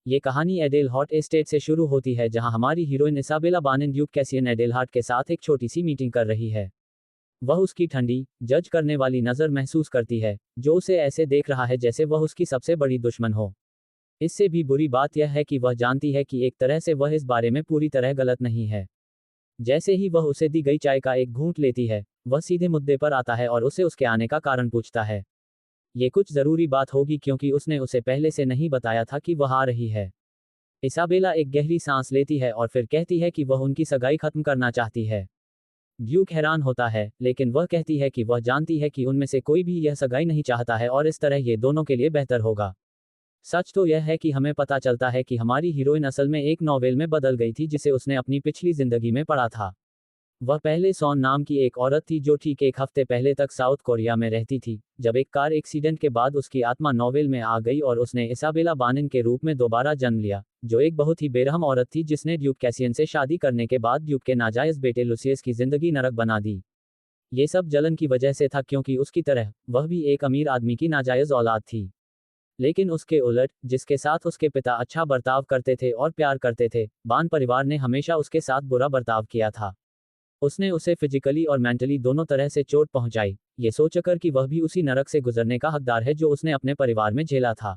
ये कहानी एडेलहार्ट एस्टेट से शुरू होती है जहां हमारी हीरोइन इसाबेला बानिन ड्यूक कैसियन एडेलहार्ट के साथ एक छोटी सी मीटिंग कर रही है। वह उसकी ठंडी, जज करने वाली नज़र महसूस करती है, जो उसे ऐसे देख रहा है जैसे वह उसकी सबसे बड़ी दुश्मन हो। इससे भी बुरी बात यह है कि वह जानती है कि एक तरह से वह इस बारे में पूरी तरह गलत नहीं है। जैसे ही वह उसे दी गई चाय का एक घूंट लेती है, वह सीधे मुद्दे पर आता है और उसे उसके आने का कारण पूछता है। ये कुछ ज़रूरी बात होगी क्योंकि उसने उसे पहले से नहीं बताया था कि वह आ रही है। इसाबेला एक गहरी सांस लेती है और फिर कहती है कि वह उनकी सगाई खत्म करना चाहती है। ड्यूक हैरान होता है, लेकिन वह कहती है कि वह जानती है कि उनमें से कोई भी यह सगाई नहीं चाहता है और इस तरह ये दोनों के लिए बेहतर होगा। सच तो यह है कि हमें पता चलता है कि हमारी हीरोइन असल में एक नॉवेल में बदल गई थी जिसे उसने अपनी पिछली जिंदगी में पढ़ा था। वह पहले सॉन नाम की एक औरत थी जो ठीक एक हफ्ते पहले तक साउथ कोरिया में रहती थी, जब एक कार एक्सीडेंट के बाद उसकी आत्मा नॉवेल में आ गई और उसने इसाबेला बानिन के रूप में दोबारा जन्म लिया, जो एक बहुत ही बेरहम औरत थी जिसने ड्यूक कैसियन से शादी करने के बाद ड्यूक के नाजायज बेटे लुसियस की जिंदगी नरक बना दी। ये सब जलन की वजह से था क्योंकि उसकी तरह वह भी एक अमीर आदमी की नाजायज औलाद थी। लेकिन उसके उलट, जिसके साथ उसके पिता अच्छा बर्ताव करते थे और प्यार करते थे, बान परिवार ने हमेशा उसके साथ बुरा बर्ताव किया था। उसने उसे फिजिकली और मेंटली दोनों तरह से चोट पहुंचाई, ये सोचकर कि वह भी उसी नरक से गुजरने का हकदार है जो उसने अपने परिवार में झेला था।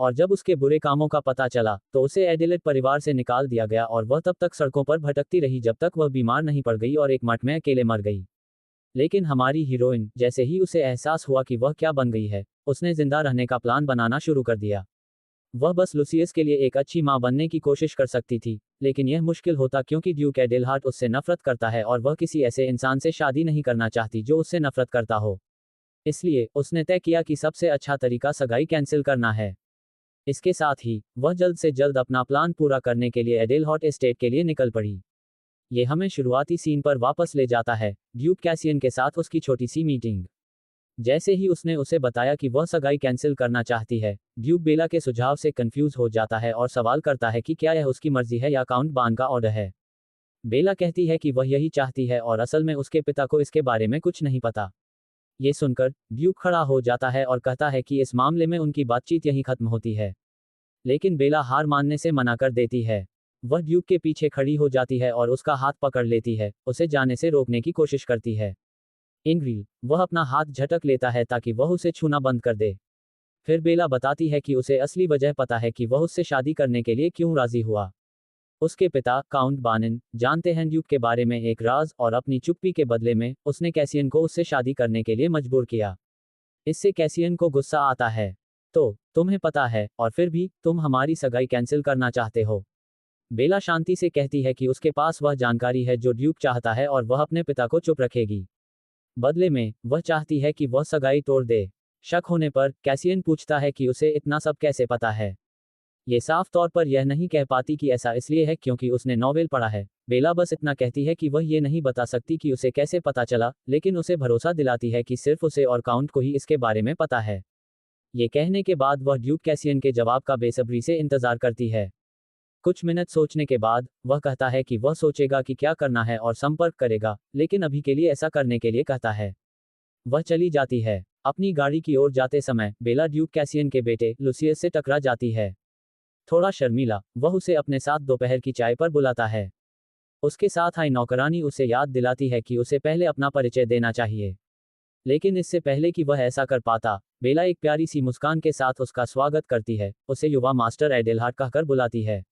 और जब उसके बुरे कामों का पता चला, तो उसे एडिलेड परिवार से निकाल दिया गया और वह तब तक सड़कों पर भटकती रही जब तक वह बीमार नहीं पड़ गई और एक मठ में अकेले मर गई। लेकिन हमारी हीरोइन, जैसे ही उसे एहसास हुआ कि वह क्या बन गई है, उसने जिंदा रहने का प्लान बनाना शुरू कर दिया। वह बस लुसियस के लिए एक अच्छी मां बनने की कोशिश कर सकती थी, लेकिन यह मुश्किल होता क्योंकि ड्यूक एडेलहार्ट उससे नफरत करता है और वह किसी ऐसे इंसान से शादी नहीं करना चाहती जो उससे नफरत करता हो। इसलिए उसने तय किया कि सबसे अच्छा तरीका सगाई कैंसिल करना है। इसके साथ ही वह जल्द से जल्द अपना प्लान पूरा करने के लिए एडेलहार्ट एस्टेट के लिए निकल पड़ी। ये हमें शुरुआती सीन पर वापस ले जाता है, ड्यूक कैसियन के साथ उसकी छोटी सी मीटिंग। जैसे ही उसने उसे बताया कि वह सगाई कैंसिल करना चाहती है, ड्यूक बेला के सुझाव से कंफ्यूज हो जाता है और सवाल करता है कि क्या यह उसकी मर्जी है या काउंट बान का ऑर्डर है। बेला कहती है कि वह यही चाहती है और असल में उसके पिता को इसके बारे में कुछ नहीं पता। ये सुनकर ड्यूक खड़ा हो जाता है और कहता है कि इस मामले में उनकी बातचीत यहीं खत्म होती है। लेकिन बेला हार मानने से मना कर देती है। वह ड्यूक के पीछे खड़ी हो जाती है और उसका हाथ पकड़ लेती है, उसे जाने से रोकने की कोशिश करती है। इंग्रिल, वह अपना हाथ झटक लेता है ताकि वह उसे छूना बंद कर दे। फिर बेला बताती है कि उसे असली वजह पता है कि वह उससे शादी करने के लिए क्यों राजी हुआ। उसके पिता, काउंट बानिन, जानते हैं ड्यूक के बारे में एक राज और अपनी चुप्पी के बदले में, उसने कैसियन को उससे शादी करने के लिए मजबूर किया। इससे कैसियन को गुस्सा आता है। तो, तुम्हें पता है, और फिर भी, तुम हमारी सगाई कैंसिल करना चाहते हो। बेला शांति से कहती है कि उसके पास वह जानकारी है जो ड्यूक चाहता है और वह अपने पिता को चुप रखेगी। बदले में, वह चाहती है कि वह सगाई तोड़ दे। शक होने पर, कैसियन पूछता है कि उसे इतना सब कैसे पता है। ये साफ तौर पर यह नहीं कह पाती कि ऐसा इसलिए है क्योंकि उसने नॉवेल पढ़ा है। बेला बस इतना कहती है कि वह ये नहीं बता सकती कि उसे कैसे पता चला, लेकिन उसे भरोसा दिलाती है कि सिर्फ उसे और काउंट को ही इसके बारे में पता है। ये कहने के बाद वह ड्यूक कैसियन के जवाब का बेसब्री से इंतजार करती है। कुछ मिनट सोचने के बाद, वह कहता है कि वह सोचेगा कि क्या करना है और संपर्क करेगा, लेकिन अभी के लिए ऐसा करने के लिए कहता है। वह चली जाती है। अपनी गाड़ी की ओर जाते समय, बेला ड्यूक कैसियन के बेटे, लुसियस से टकरा जाती है। थोड़ा शर्मीला, वह उसे अपने साथ दोपहर की चाय पर बुलाता है। उसके साथ आई नौकरानी उसे याद दिलाती है कि उसे पहले अपना परिचय देना चाहिए। लेकिन इससे पहले कि वह ऐसा कर पाता, बेला एक प्यारी सी मुस्कान के साथ उसका स्वागत करती है, उसे युवा मास्टर एडेलहार्ट कहकर बुलाती है।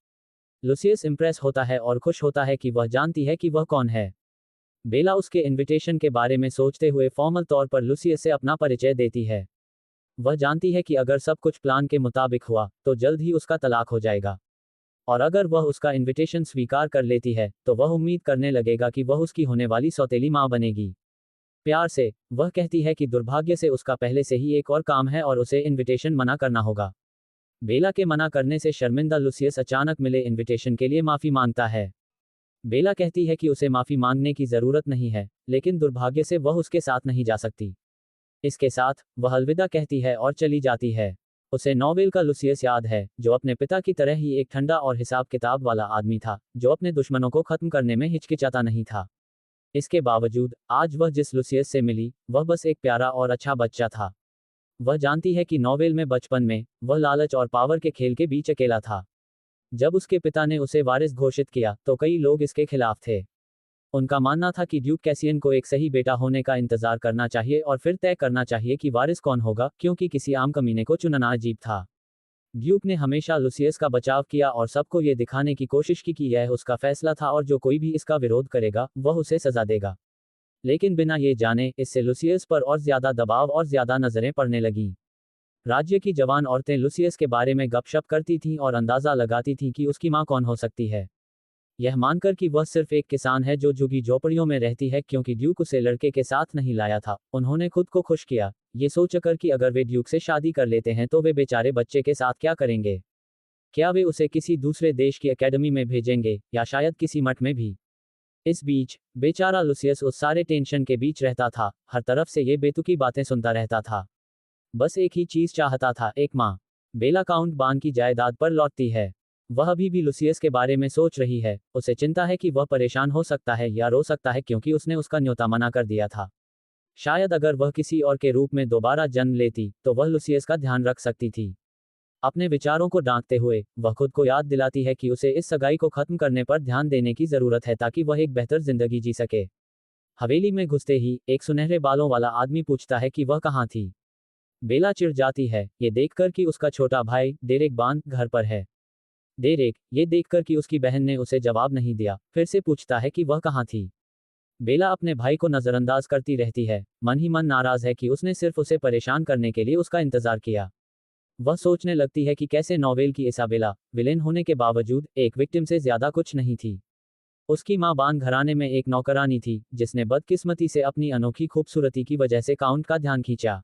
लुसियस इम्प्रेस होता है और खुश होता है कि वह जानती है कि वह कौन है। बेला उसके इनविटेशन के बारे में सोचते हुए फॉर्मल तौर पर लुसियस से अपना परिचय देती है। वह जानती है कि अगर सब कुछ प्लान के मुताबिक हुआ, तो जल्द ही उसका तलाक हो जाएगा। और अगर वह उसका इनविटेशन स्वीकार कर लेती है, तो वह उम्मीद करने लगेगा कि वह उसकी होने वाली सौतेली मां बनेगी। प्यार से, वह कहती है कि दुर्भाग्य से उसका पहले से ही एक और काम है और उसे इनविटेशन मना करना होगा। बेला के मना करने से शर्मिंदा लुसियस अचानक मिले इनविटेशन के लिए माफी मांगता है। बेला कहती है कि उसे माफी मांगने की जरूरत नहीं है, लेकिन दुर्भाग्य से वह उसके साथ नहीं जा सकती। इसके साथ, वह अलविदा कहती है और चली जाती है। उसे नॉवेल का लुसियस याद है, जो अपने पिता की तरह ही एक ठंडा और हिसाब किताब वाला आदमी था, जो अपने दुश्मनों को खत्म करने में हिचकिचाता नहीं था। इसके बावजूद, आज वह जिस लुसियस से मिली, वह बस एक प्यारा और अच्छा बच्चा था। वह जानती है कि नॉवेल में बचपन में, वह लालच और पावर के खेल के बीच अकेला था। जब उसके पिता ने उसे वारिस घोषित किया तो कई लोग इसके खिलाफ थे। उनका मानना था कि ड्यूक कैसियन को एक सही बेटा होने का इंतजार करना चाहिए और फिर तय करना चाहिए कि वारिस कौन होगा, क्योंकि किसी आम कमीने को चुनना अजीब था। ड्यूक ने हमेशा लुसियस का बचाव किया और सबको ये दिखाने की कोशिश की कि यह उसका फैसला था और जो कोई भी इसका विरोध करेगा वह उसे सजा देगा। लेकिन बिना ये जाने इससे लुसियस पर और ज्यादा दबाव और ज्यादा नजरें पड़ने लगीं। राज्य की जवान औरतें लुसियस के बारे में गपशप करती थीं और अंदाजा लगाती थीं कि उसकी मां कौन हो सकती है। यह मानकर कि वह सिर्फ एक किसान है जो झुग्गी झोपड़ियों में रहती है क्योंकि ड्यूक उसे लड़के के साथ नहीं लाया था, उन्होंने खुद को खुश किया, ये सोचकर कि अगर वे ड्यूक से शादी कर लेते हैं तो वे बेचारे बच्चे के साथ क्या करेंगे। क्या वे उसे किसी दूसरे देश की एकेडमी में भेजेंगे या शायद किसी मठ में भी। इस बीच बेचारा लुसियस उस सारे टेंशन के बीच रहता था, हर तरफ से ये बेतुकी बातें सुनता रहता था। बस एक ही चीज चाहता था, एक माँ। बेला काउंट बान की जायदाद पर लौटती है। वह अभी भी लुसियस के बारे में सोच रही है, उसे चिंता है कि वह परेशान हो सकता है या रो सकता है क्योंकि उसने उसका न्योता मना कर दिया था। शायद अगर वह किसी और के रूप में दोबारा जन्म लेती तो वह लुसियस का ध्यान रख सकती थी। अपने विचारों को डांटते हुए वह खुद को याद दिलाती है कि उसे इस सगाई को खत्म करने पर ध्यान देने की जरूरत है ताकि वह एक बेहतर जिंदगी जी सके। हवेली में घुसते ही एक सुनहरे बालों वाला आदमी पूछता है कि वह कहाँ थी। बेला चिढ़ जाती है ये देखकर कि उसका छोटा भाई डेरेक बान घर पर है। डेरेक ये देखकर कि उसकी बहन ने उसे जवाब नहीं दिया फिर से पूछता है कि वह कहाँ थी। बेला अपने भाई को नजरअंदाज करती रहती है, मन ही मन नाराज है कि उसने सिर्फ उसे परेशान करने के लिए उसका इंतजार किया। वह सोचने लगती है कि कैसे नॉवेल की इसाबेला विलेन होने के बावजूद एक विक्टिम से ज्यादा कुछ नहीं थी। उसकी मां बान घराने में एक नौकरानी थी जिसने बदकिस्मती से अपनी अनोखी खूबसूरती की वजह से काउंट का ध्यान खींचा।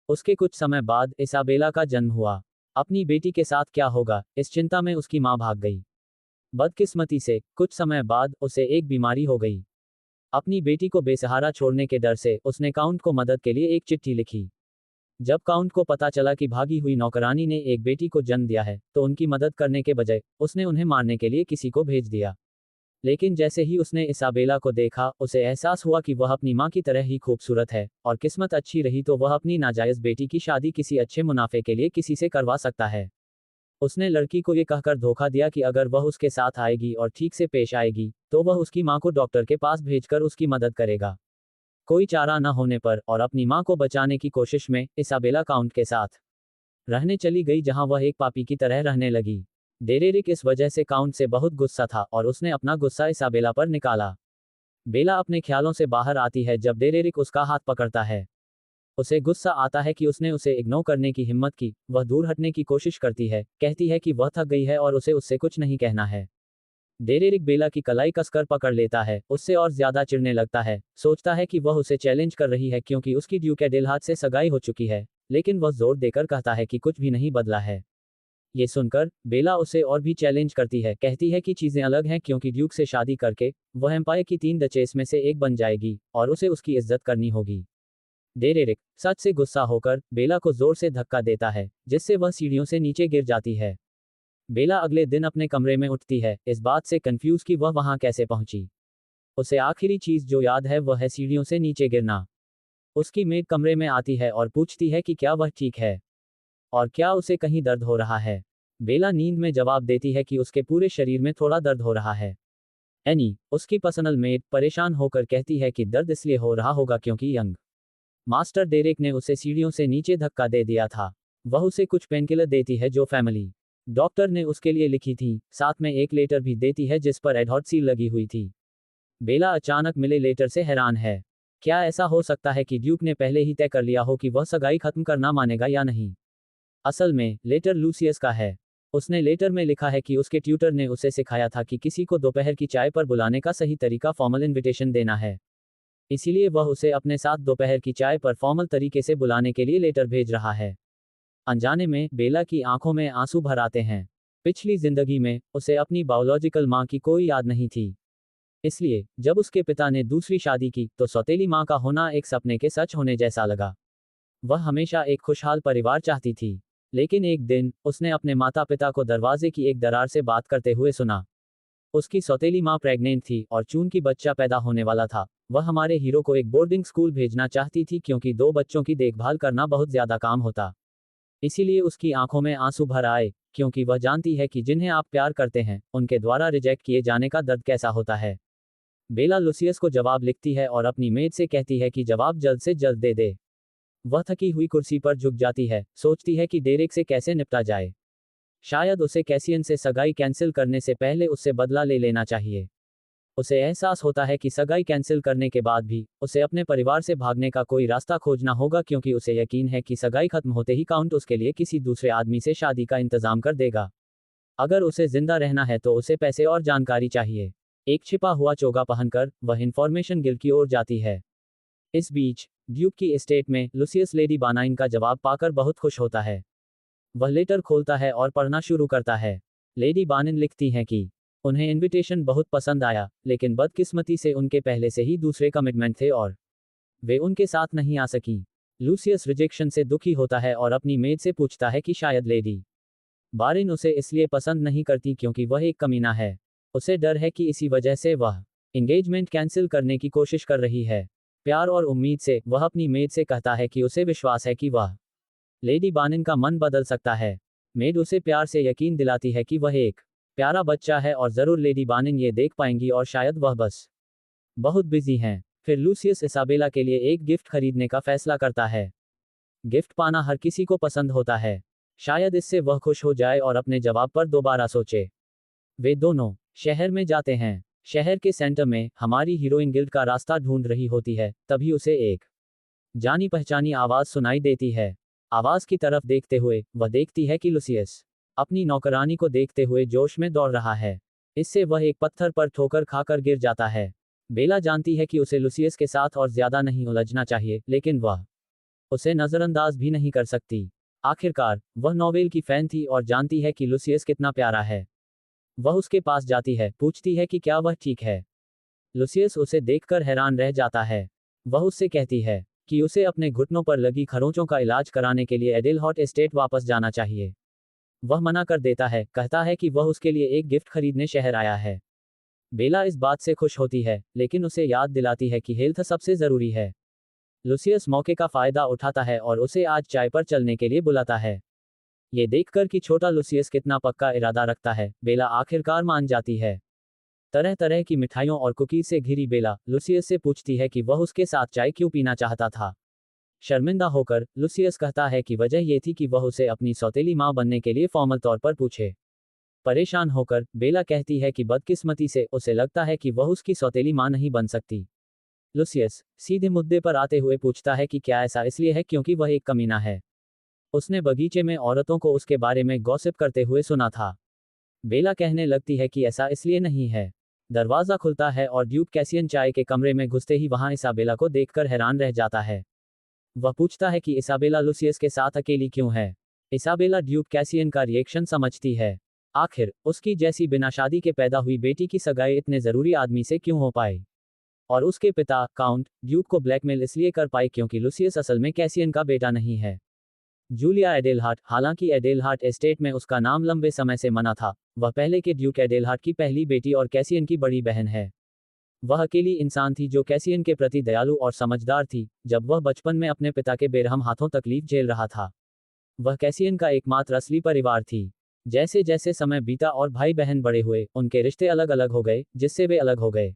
उसके कुछ समय बाद इसाबेला का जन्म हुआ। अपनी बेटी के साथ क्या होगा इस चिंता में उसकी मां भाग गई। बदकिस्मती से कुछ समय बाद उसे एक बीमारी हो गई। अपनी बेटी को बेसहारा छोड़ने के डर से उसने काउंट को मदद के लिए एक चिट्ठी लिखी। जब काउंट को पता चला कि भागी हुई नौकरानी ने एक बेटी को जन्म दिया है तो उनकी मदद करने के बजाय उसने उन्हें मारने के लिए किसी को भेज दिया। लेकिन जैसे ही उसने इसाबेला को देखा उसे एहसास हुआ कि वह अपनी मां की तरह ही खूबसूरत है और किस्मत अच्छी रही तो वह अपनी नाजायज बेटी की शादी किसी अच्छे मुनाफे के लिए किसी से करवा सकता है। उसने लड़की को ये कहकर धोखा दिया कि अगर वह उसके साथ आएगी और ठीक से पेश आएगी तो वह उसकी मां को डॉक्टर के पास भेजकर उसकी मदद करेगा। कोई चारा न होने पर और अपनी मां को बचाने की कोशिश में इसाबेला काउंट के साथ रहने चली गई जहां वह एक पापी की तरह रहने लगी। डेरेरिक इस वजह से काउंट से बहुत गुस्सा था और उसने अपना गुस्सा इसाबेला पर निकाला। बेला अपने ख्यालों से बाहर आती है जब डेरेरिक उसका हाथ पकड़ता है। उसे गुस्सा आता है कि उसने उसे इग्नोर करने की हिम्मत की, वह दूर हटने की कोशिश करती है, कहती है कि वह थक गई है और उसे उससे कुछ नहीं कहना है। डेरेरिक बेला की कलाई कसकर पकड़ लेता है, उससे और ज्यादा चिढ़ने लगता है, सोचता है कि वह उसे चैलेंज कर रही है क्योंकि उसकी ड्यूक एडेलहार्ड से सगाई हो चुकी है, लेकिन वह जोर देकर कहता है कि कुछ भी नहीं बदला है। ये सुनकर बेला उसे और भी चैलेंज करती है, कहती है कि चीजें अलग हैं क्योंकि ड्यूक से शादी करके वह एम्पायर की 3 डचेस में से एक बन जाएगी और उसे उसकी इज्जत करनी होगी। डेरेरिक सच से गुस्सा होकर बेला को जोर से धक्का देता है जिससे वह सीढ़ियों से नीचे गिर जाती है। बेला अगले दिन अपने कमरे में उठती है, इस बात से कंफ्यूज कि वह वहां कैसे पहुंची। उसे आखिरी चीज जो याद है वह है सीढ़ियों से नीचे गिरना। उसकी मेड कमरे में आती है और पूछती है कि क्या वह ठीक है और क्या उसे कहीं दर्द हो रहा है। बेला नींद में जवाब देती है कि उसके पूरे शरीर में थोड़ा दर्द हो रहा है। एनी उसकी पर्सनल मेड परेशान होकर कहती है कि दर्द इसलिए हो रहा होगा क्योंकि यंग मास्टर डेरेक ने उसे सीढ़ियों से नीचे धक्का दे दिया था। वह उसे कुछ पेनकिलर देती है जो फैमिली डॉक्टर ने उसके लिए लिखी थी, साथ में एक लेटर भी देती है जिस पर एडहॉट सील लगी हुई थी। बेला अचानक मिले लेटर से हैरान है। क्या ऐसा हो सकता है कि ड्यूक ने पहले ही तय कर लिया हो कि वह सगाई खत्म करना मानेगा या नहीं। असल में लेटर लूसियस का है। उसने लेटर में लिखा है कि उसके ट्यूटर ने उसे सिखाया था कि किसी को दोपहर की चाय पर बुलाने का सही तरीका फॉर्मल इनविटेशन देना है। इसीलिए वह उसे अपने साथ दोपहर की चाय पर फॉर्मल तरीके से बुलाने के लिए लेटर भेज रहा है। अनजाने में बेला की आंखों में आंसू भर आते हैं। पिछली जिंदगी में उसे अपनी बायोलॉजिकल मां की कोई याद नहीं थी, इसलिए जब उसके पिता ने दूसरी शादी की तो सौतेली मां का होना एक सपने के सच होने जैसा लगा। वह हमेशा एक खुशहाल परिवार चाहती थी, लेकिन एक दिन उसने अपने माता पिता को दरवाजे की एक दरार से बात करते हुए सुना। उसकी सौतेली मां प्रेग्नेंट थी और चूंकि बच्चा पैदा होने वाला था, वह हमारे हीरो को एक बोर्डिंग स्कूल भेजना चाहती थी क्योंकि 2 बच्चों की देखभाल करना बहुत ज्यादा काम होता। इसीलिए उसकी आंखों में आंसू भर आए, क्योंकि वह जानती है कि जिन्हें आप प्यार करते हैं उनके द्वारा रिजेक्ट किए जाने का दर्द कैसा होता है। बेला लुसियस को जवाब लिखती है और अपनी मेड से कहती है कि जवाब जल्द से जल्द दे दे। वह थकी हुई कुर्सी पर झुक जाती है, सोचती है कि डेरेक से कैसे निपटा जाए। शायद उसे कैसियन से सगाई कैंसिल करने से पहले उससे बदला ले लेना चाहिए। उसे एहसास होता है कि सगाई कैंसिल करने के बाद भी उसे अपने परिवार से भागने का कोई रास्ता खोजना होगा, क्योंकि उसे यकीन है कि सगाई खत्म होते ही काउंट उसके लिए किसी दूसरे आदमी से शादी का इंतजाम कर देगा। अगर उसे जिंदा रहना है तो उसे पैसे और जानकारी चाहिए। एक छिपा हुआ चोगा पहनकर वह इंफॉर्मेशन गिल्ड की ओर जाती है। इस बीच ड्यूक की एस्टेट में लुसियस लेडी बानाइन का जवाब पाकर बहुत खुश होता है। वह लेटर खोलता है और पढ़ना शुरू करता है। लेडी बानिन लिखती हैं कि उन्हें इनविटेशन बहुत पसंद आया, लेकिन बदकिस्मती से उनके पहले से ही दूसरे कमिटमेंट थे और वे उनके साथ नहीं आ सकी। लूसियस रिजेक्शन से दुखी होता है और अपनी मेड से पूछता है कि शायद लेडी बारिन उसे इसलिए पसंद नहीं करती क्योंकि वह एक कमीना है। उसे डर है कि इसी वजह से वह एंगेजमेंट कैंसिल करने की कोशिश कर रही है। प्यार और उम्मीद से वह अपनी मेड से कहता है कि उसे विश्वास है कि वह लेडी बानिन का मन बदल सकता है। मेड उसे प्यार से यकीन दिलाती है कि वह एक प्यारा बच्चा है और जरूर लेडी बानिन ये देख पाएंगी और शायद वह बस बहुत बिजी हैं। फिर लूसियस इसाबेला के लिए एक गिफ्ट खरीदने का फैसला करता है। गिफ्ट पाना हर किसी को पसंद होता है। शायद इससे वह खुश हो जाए और अपने जवाब पर दोबारा सोचे। वे दोनों शहर में जाते हैं। शहर के सेंटर में हमारी हीरोइन गिल्ड का रास्ता ढूंढ रही होती है, तभी उसे एक जानी पहचानी आवाज सुनाई देती है। आवाज की तरफ देखते हुए वह देखती है कि लुसियस अपनी नौकरानी को देखते हुए जोश में दौड़ रहा है। इससे वह एक पत्थर पर ठोकर खाकर गिर जाता है। बेला जानती है कि उसे लुसियस के साथ और ज्यादा नहीं उलझना चाहिए, लेकिन वह उसे नजरअंदाज भी नहीं कर सकती। आखिरकार वह नोवेल की फैन थी और जानती है कि लुसियस कितना प्यारा है। वह उसके पास जाती है, पूछती है कि क्या वह ठीक है। लुसियस उसे देखकर हैरान रह जाता है। वह उससे कहती है कि उसे अपने घुटनों पर लगी खरोंचों का इलाज कराने के लिए एडेलहॉट एस्टेट वापस जाना चाहिए। वह मना कर देता है, कहता है कि वह उसके लिए एक गिफ्ट खरीदने शहर आया है। बेला इस बात से खुश होती है, लेकिन उसे याद दिलाती है कि हेल्थ सबसे जरूरी है। लुसियस मौके का फायदा उठाता है और उसे आज चाय पर चलने के लिए बुलाता है। ये देखकर कि छोटा लुसियस कितना पक्का इरादा रखता है, बेला आखिरकार मान जाती है। तरह तरह की मिठाइयों और कुकीज से घिरी बेला लुसियस से पूछती है कि वह उसके साथ चाय क्यों पीना चाहता था। शर्मिंदा होकर लुसियस कहता है कि वजह ये थी कि वह उसे अपनी सौतेली मां बनने के लिए फॉर्मल तौर पर पूछे। परेशान होकर बेला कहती है कि बदकिस्मती से उसे लगता है कि वह उसकी सौतेली मां नहीं बन सकती। लुसियस सीधे मुद्दे पर आते हुए पूछता है कि क्या ऐसा इसलिए है क्योंकि वह एक कमीना है। उसने बगीचे में औरतों को उसके बारे में गॉसिप करते हुए सुना था। बेला कहने लगती है कि ऐसा इसलिए नहीं है। दरवाजा खुलता है और ड्यूक कैसियन चाय के कमरे में घुसते ही वहां इसाबेला को देखकर हैरान रह जाता है। वह पूछता है कि इसाबेला लुसियस के साथ अकेली क्यों है। इसाबेला ड्यूक कैसियन का रिएक्शन समझती है। आखिर उसकी जैसी बिना शादी के पैदा हुई बेटी की सगाई इतने जरूरी आदमी से क्यों हो पाई, और उसके पिता काउंट ड्यूक को ब्लैकमेल इसलिए कर पाए क्योंकि लुसियस असल में कैसियन का बेटा नहीं है। जूलिया एडेलहार्ट, हालांकि एडेलहार्ट एस्टेट में उसका नाम लंबे समय से मना था, वह पहले के ड्यूक एडेलहार्ट की पहली बेटी और कैसियन की बड़ी बहन है। वह अकेली इंसान थी जो कैसियन के प्रति दयालु और समझदार थी, जब वह बचपन में अपने पिता के बेरहम हाथों तकलीफ झेल रहा था। वह कैसियन का एकमात्र असली परिवार थी। जैसे जैसे समय बीता और भाई बहन बड़े हुए, उनके रिश्ते अलग अलग हो गए, जिससे वे अलग हो गए।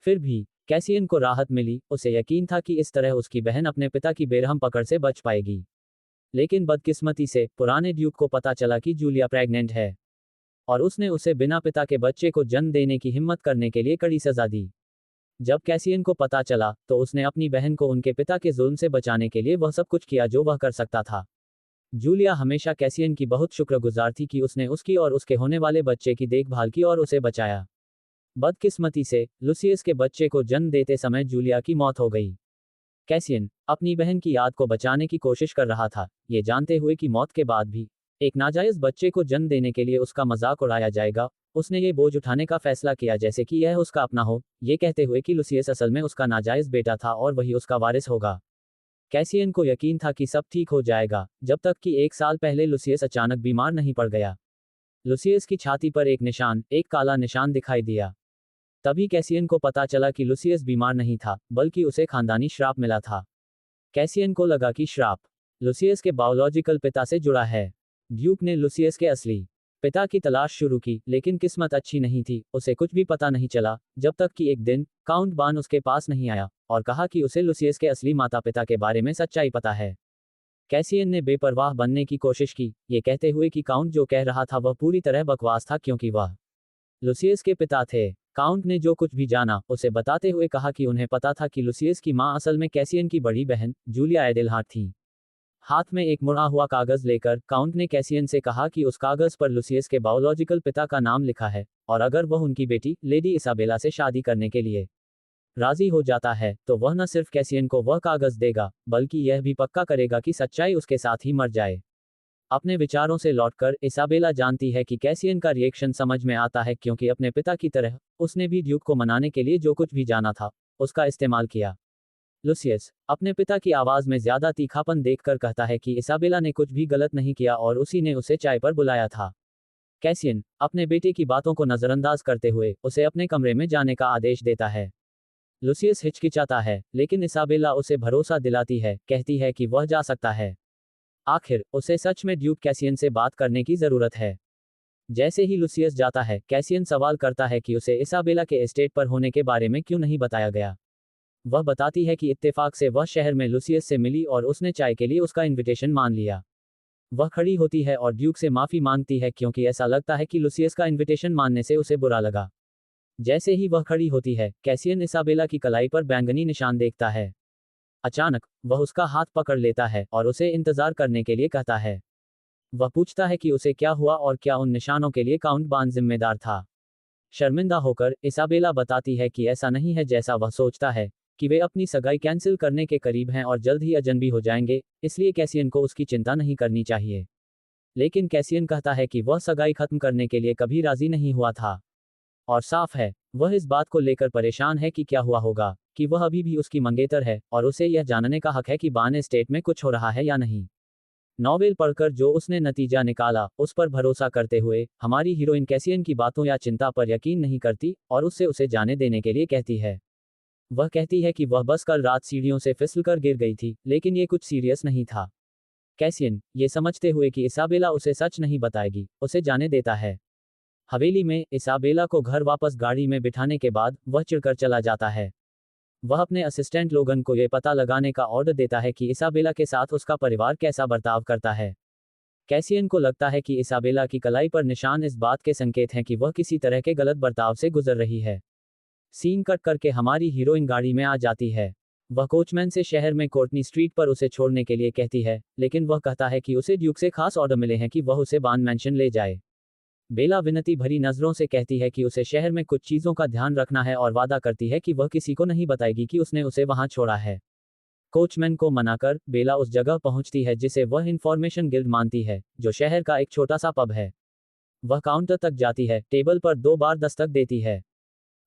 फिर भी कैसियन को राहत मिली, उसे यकीन था कि इस तरह उसकी बहन अपने पिता की बेरहम पकड़ से बच पाएगी। लेकिन बदकिस्मती से पुराने ड्यूक को पता चला कि जूलिया प्रेग्नेंट है, और उसने उसे बिना पिता के बच्चे को जन्म देने की हिम्मत करने के लिए कड़ी सजा दी। जब कैसियन को पता चला तो उसने अपनी बहन को उनके पिता के जुल्म से बचाने के लिए वह सब कुछ किया जो वह कर सकता था। जूलिया हमेशा कैसियन की बहुत शुक्रगुजार थी कि उसने उसकी और उसके होने वाले बच्चे की देखभाल की और उसे बचाया। बदकिस्मती से लुसियस के बच्चे को जन्म देते समय जूलिया की मौत हो गई। कैसियन अपनी बहन की याद को बचाने की कोशिश कर रहा था, ये जानते हुए कि मौत के बाद भी एक नाजायज बच्चे को जन्म देने के लिए उसका मजाक उड़ाया जाएगा। उसने ये बोझ उठाने का फैसला किया जैसे कि यह उसका अपना हो, ये कहते हुए कि लुसियस असल में उसका नाजायज बेटा था और वही उसका वारिस होगा। कैसियन को यकीन था कि सब ठीक हो जाएगा, जब तक कि 1 साल पहले लुसियस अचानक बीमार नहीं पड़ गया। लुसियस की छाती पर एक काला निशान दिखाई दिया। तभी कैसियन को पता चला कि लुसियस बीमार नहीं था, बल्कि उसे खानदानी श्राप मिला था। कैसियन को लगा कि श्राप लुसियस के बायोलॉजिकल पिता से जुड़ा है। ड्यूक ने लुसियस के असली पिता की तलाश शुरू की, लेकिन किस्मत अच्छी नहीं थी, उसे कुछ भी पता नहीं चला, जब तक कि एक दिन काउंट बान उसके पास नहीं आया और कहा कि उसे लुसियस के असली माता पिता के बारे में सच्चाई पता है। कैसियन ने बेपरवाह बनने की कोशिश की, ये कहते हुए कि काउंट जो कह रहा था वह पूरी तरह बकवास था क्योंकि वह लुसियस के पिता थे। काउंट ने जो कुछ भी जाना उसे बताते हुए कहा कि उन्हें पता था कि लुसियस की मां असल में कैसियन की बड़ी बहन जूलिया एडेलहार्ट थी। हाथ में एक मुड़ा हुआ कागज लेकर काउंट ने कैसियन से कहा कि उस कागज पर लुसियस के बायोलॉजिकल पिता का नाम लिखा है, और अगर वह उनकी बेटी लेडी इसाबेला से शादी करने के लिए राजी हो जाता है तो वह न सिर्फ कैसियन को वह कागज देगा, बल्कि यह भी पक्का करेगा कि सच्चाई उसके साथ ही मर जाए। अपने विचारों से लौटकर इसाबेला जानती है कि कैसियन का रिएक्शन समझ में आता है क्योंकि अपने पिता की तरह उसने भी ड्यूक को मनाने के लिए जो कुछ भी जाना था उसका इस्तेमाल किया। लुसियस अपने पिता की आवाज में ज्यादा तीखापन देखकर कहता है कि इसाबेला ने कुछ भी गलत नहीं किया और उसी ने उसे चाय पर बुलाया था। कैसियन अपने बेटे की बातों को नजरअंदाज करते हुए उसे अपने कमरे में जाने का आदेश देता है। लुसियस हिचकिचाता है, लेकिन इसाबेला उसे भरोसा दिलाती है, कहती है कि वह जा सकता है। आखिर उसे सच में ड्यूक कैसियन से बात करने की जरूरत है। जैसे ही लुसियस जाता है, कैसियन सवाल करता है कि उसे इसाबेला के एस्टेट पर होने के बारे में क्यों नहीं बताया गया। वह बताती है कि इत्तेफाक से वह शहर में लुसियस से मिली और उसने चाय के लिए उसका इनविटेशन मान लिया। वह खड़ी होती है और ड्यूक से माफी मांगती है क्योंकि ऐसा लगता है कि लुसियस का इनविटेशन मानने से उसे बुरा लगा। जैसे ही वह खड़ी होती है, कैसियन इसाबेला की कलाई पर बैंगनी निशान देखता है। अचानक वह उसका हाथ पकड़ लेता है और उसे इंतजार करने के लिए कहता है। वह पूछता है कि उसे क्या हुआ और क्या उन निशानों के लिए काउंट बान जिम्मेदार था। शर्मिंदा होकर इसाबेला बताती है कि ऐसा नहीं है जैसा वह सोचता है, कि वे अपनी सगाई कैंसिल करने के करीब हैं और जल्द ही अजनबी हो जाएंगे, इसलिए कैसियन को उसकी चिंता नहीं करनी चाहिए। लेकिन कैसियन कहता है कि वह सगाई खत्म करने के लिए कभी राजी नहीं हुआ था। और साफ है, वह इस बात को लेकर परेशान है कि क्या हुआ होगा, कि वह अभी भी उसकी मंगेतर है और उसे यह जानने का हक है कि बान एस्टेट में कुछ हो रहा है या नहीं। नॉवेल पढ़कर जो उसने नतीजा निकाला उस पर भरोसा करते हुए हमारी हीरोइन कैसियन की बातों या चिंता पर यकीन नहीं करती और उससे उसे जाने देने के लिए कहती है। वह कहती है कि वह बस कल रात सीढ़ियों से फिसलकर गिर गई थी, लेकिन ये कुछ सीरियस नहीं था। कैसियन ये समझते हुए कि इसाबेला उसे सच नहीं बताएगी, उसे जाने देता है। हवेली में इसाबेला को घर वापस गाड़ी में बिठाने के बाद वह चिढ़कर चला जाता है। वह अपने असिस्टेंट लोगन को यह पता लगाने का ऑर्डर देता है कि इसाबेला के साथ उसका परिवार कैसा बर्ताव करता है। कैसियन को लगता है कि इसाबेला की कलाई पर निशान इस बात के संकेत हैं कि वह किसी तरह के गलत बर्ताव से गुजर रही है। सीन कट करके हमारी हीरोइन गाड़ी में आ जाती है। वह कोचमैन से शहर में कोर्टनी स्ट्रीट पर उसे छोड़ने के लिए कहती है, लेकिन वह कहता है कि उसे ड्यूक से खास ऑर्डर मिले हैं कि वह उसे बान मैंशन ले जाए। बेला विनती भरी नजरों से कहती है कि उसे शहर में कुछ चीजों का ध्यान रखना है और वादा करती है कि वह किसी को नहीं बताएगी कि उसने उसे वहां छोड़ा है। कोचमैन को मनाकर बेला उस जगह पहुंचती है जिसे वह इंफॉर्मेशन गिल्ड मानती है, जो शहर का एक छोटा सा पब है। वह काउंटर तक जाती है, टेबल पर 2 बार दस्तक देती है।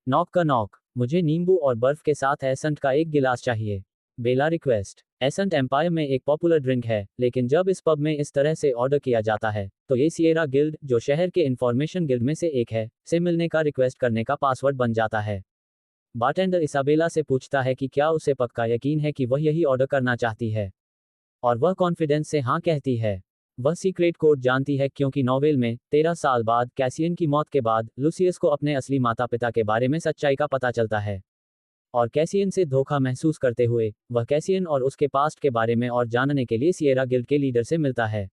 नॉक का नॉक। मुझे नींबू और बर्फ के साथ एसेंट का एक गिलास चाहिए। बेला रिक्वेस्ट। एसेंट एम्पायर में एक पॉपुलर ड्रिंक है, लेकिन जब इस पब में इस तरह से ऑर्डर किया जाता है तो ये सिएरा गिल्ड, जो शहर के इंफॉर्मेशन गिल्ड में से एक है, से मिलने का रिक्वेस्ट करने का पासवर्ड बन जाता है। बारटेंडर इसाबेला से पूछता है कि क्या उसे पक्का यकीन है कि वह यही ऑर्डर करना चाहती है, और वह कॉन्फिडेंस से हाँ कहती है। वह सीक्रेट कोड जानती है क्योंकि नॉवेल में 13 साल बाद कैसियन की मौत के बाद लुसियस को अपने असली माता पिता के बारे में सच्चाई का पता चलता है। और कैसियन से धोखा महसूस करते हुए वह कैसियन और उसके पास्ट के बारे में और जानने के लिए सिएरा गिल्ड के लीडर से मिलता है।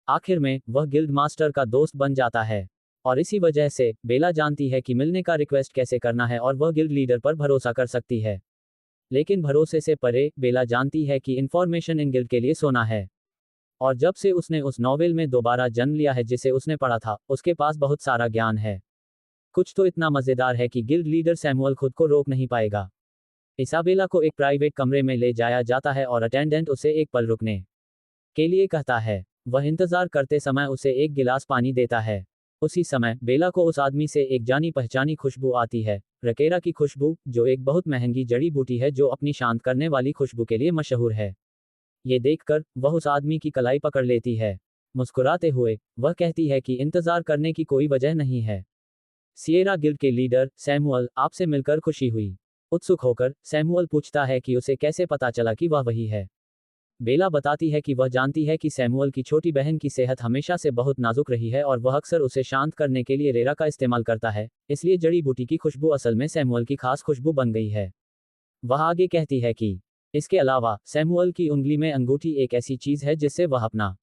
आखिर में वह गिल्ड मास्टर का दोस्त बन जाता है, और इसी वजह से बेला जानती है कि मिलने का रिक्वेस्ट कैसे करना है और वह गिल्ड लीडर पर भरोसा कर सकती है। लेकिन भरोसे से परे बेला जानती है कि इंफॉर्मेशन इन गिल्ड के लिए सोना है। और जब से उसने उस नॉवेल में दोबारा जन्म लिया है जिसे उसने पढ़ा था, उसके पास बहुत सारा ज्ञान है। कुछ तो इतना मजेदार है कि गिल्ड लीडर सैमुअल खुद को रोक नहीं पाएगा। इसाबेला को एक प्राइवेट कमरे में ले जाया जाता है और अटेंडेंट उसे एक पल रुकने के लिए कहता है। वह इंतजार करते समय उसे एक गिलास पानी देता है। उसी समय बेला को उस आदमी से एक जानी पहचानी खुशबू आती है, रकेरा की खुशबू, जो एक बहुत महंगी जड़ी बूटी है जो अपनी शांत करने वाली खुशबू के लिए मशहूर है। ये देखकर वह उस आदमी की कलाई पकड़ लेती है। मुस्कुराते हुए वह कहती है कि इंतजार करने की कोई वजह नहीं है। सिएरा गिल्ड के लीडर सैमुअल, आपसे मिलकर खुशी हुई। उत्सुक होकर सैमुअल पूछता है कि उसे कैसे पता चला कि वह वही है। बेला बताती है कि वह जानती है कि सैमुअल की छोटी बहन की सेहत हमेशा से बहुत नाजुक रही है और वह अक्सर उसे शांत करने के लिए रेरा का इस्तेमाल करता है, इसलिए जड़ी बूटी की खुशबू असल में सैमुअल की खास खुशबू बन गई है। वह आगे कहती है कि इसके अलावा सैमुअल की उंगली में अंगूठी एक ऐसी चीज है जिससे वह अपना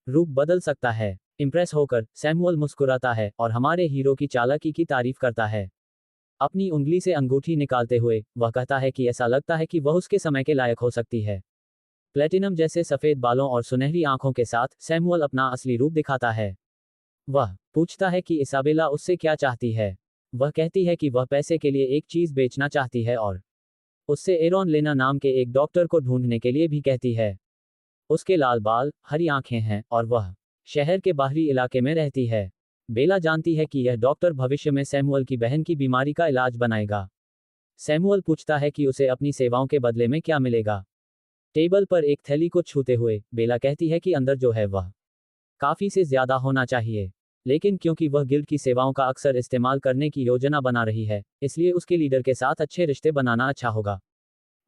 रूप बदल सकता है। इम्प्रेस होकर सैमुअल मुस्कुराता है और हमारे हीरो की चालाकी की तारीफ करता है। अपनी उंगली से अंगूठी निकालते हुए वह कहता है कि ऐसा लगता है कि वह उसके समय के लायक हो सकती है। प्लेटिनम जैसे सफेद बालों और सुनहरी आंखों के साथ सैमुअल अपना असली रूप दिखाता है। वह पूछता है कि इसाबेला उससे क्या चाहती है। वह कहती है कि वह पैसे के लिए एक चीज बेचना चाहती है और उससे एरॉन लेना नाम के एक डॉक्टर को ढूंढने के लिए भी कहती है। उसके लाल बाल, हरी आंखें हैं और वह शहर के बाहरी इलाके में रहती है। बेला जानती है कि यह डॉक्टर भविष्य में सैमुअल की बहन की बीमारी का इलाज बनाएगा। सैमुअल पूछता है कि उसे अपनी सेवाओं के बदले में क्या मिलेगा। टेबल पर एक थैली को छूते हुए बेला कहती है कि अंदर जो है वह काफी से ज्यादा होना चाहिए, लेकिन क्योंकि वह गिल्ड की सेवाओं का अक्सर इस्तेमाल करने की योजना बना रही है, इसलिए उसके लीडर के साथ अच्छे रिश्ते बनाना अच्छा होगा।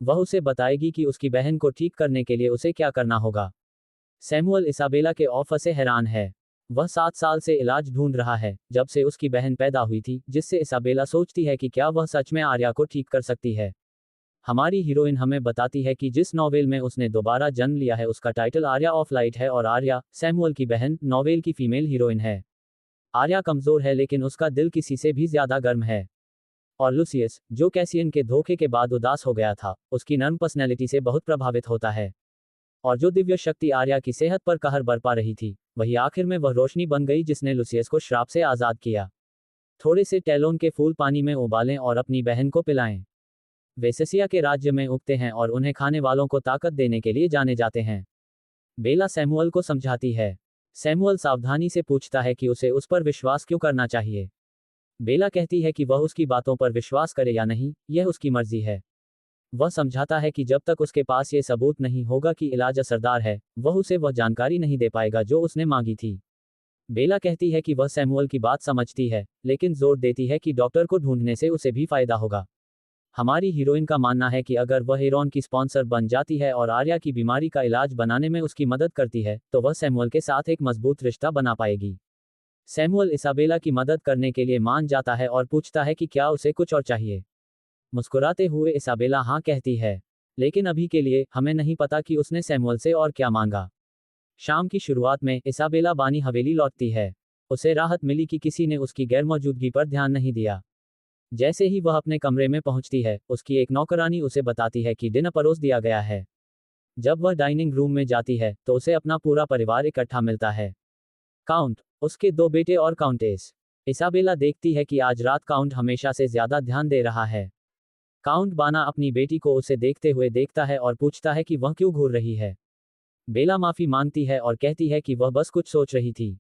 वह उसे बताएगी कि उसकी बहन को ठीक करने के लिए उसे क्या करना होगा। सैमुअल इसाबेला के ऑफर से हैरान है। वह 7 साल से इलाज ढूंढ रहा है, जब से उसकी बहन पैदा हुई थी, जिससे इसाबेला सोचती है कि क्या वह सच में आर्या को ठीक कर सकती है। हमारी हीरोइन हमें बताती है कि जिस नॉवेल में उसने दोबारा जन्म लिया है उसका टाइटल आर्या ऑफ लाइट है और आर्या, सैमुअल की बहन, नॉवेल की फीमेल हीरोइन है। आर्या कमजोर है लेकिन उसका दिल किसी से भी ज्यादा गर्म है। और लुसियस, जो कैसियन के धोखे के बाद उदास हो गया था, उसकी नर्म पर्सनैलिटी से बहुत प्रभावित होता है। और जो दिव्य शक्ति आर्या की सेहत पर कहर बरपा रही थी, वही आखिर में वह रोशनी बन गई जिसने लुसियस को श्राप से आजाद किया। थोड़े से टैलोन के फूल पानी में उबालें और अपनी बहन को पिलाएं। वे सेसिया के राज्य में उगते हैं और उन्हें खाने वालों को ताकत देने के लिए जाने जाते हैं। बेला सैमुअल को समझाती है। सैमुअल सावधानी से पूछता है कि उसे उस पर विश्वास क्यों करना चाहिए। बेला कहती है कि वह उसकी बातों पर विश्वास करे या नहीं, यह उसकी मर्जी है। वह समझाता है कि जब तक उसके पास ये सबूत नहीं होगा कि इलाज असरदार है, वह उसे वह जानकारी नहीं दे पाएगा जो उसने मांगी थी। बेला कहती है कि वह सैमुअल की बात समझती है, लेकिन जोर देती है कि डॉक्टर को ढूंढने से उसे भी फायदा होगा। हमारी हीरोइन का मानना है कि अगर वह एरॉन की स्पॉन्सर बन जाती है और आर्या की बीमारी का इलाज बनाने में उसकी मदद करती है, तो वह सैमुअल के साथ एक मजबूत रिश्ता बना पाएगी। सैमुअल इसाबेला की मदद करने के लिए मान जाता है और पूछता है कि क्या उसे कुछ और चाहिए। मुस्कुराते हुए इसाबेला हाँ कहती है, लेकिन अभी के लिए हमें नहीं पता कि उसने सैमुअल से और क्या मांगा। शाम की शुरुआत में इसाबेला बानी हवेली लौटती है। उसे राहत मिली कि किसी ने उसकी गैरमौजूदगी पर ध्यान नहीं दिया। जैसे ही वह अपने कमरे में पहुंचती है, उसकी एक नौकरानी उसे बताती है कि डिनर परोस दिया गया है। जब वह डाइनिंग रूम में जाती है तो उसे अपना पूरा परिवार इकट्ठा मिलता है। काउंट, उसके 2 बेटे और काउंटेस। इसाबेला देखती है कि आज रात काउंट हमेशा से ज्यादा ध्यान दे रहा है। काउंट बाना अपनी बेटी को उसे देखते हुए देखता है और पूछता है कि वह क्यों घूर रही है। बेला माफी मांगती है और कहती है कि वह बस कुछ सोच रही थी।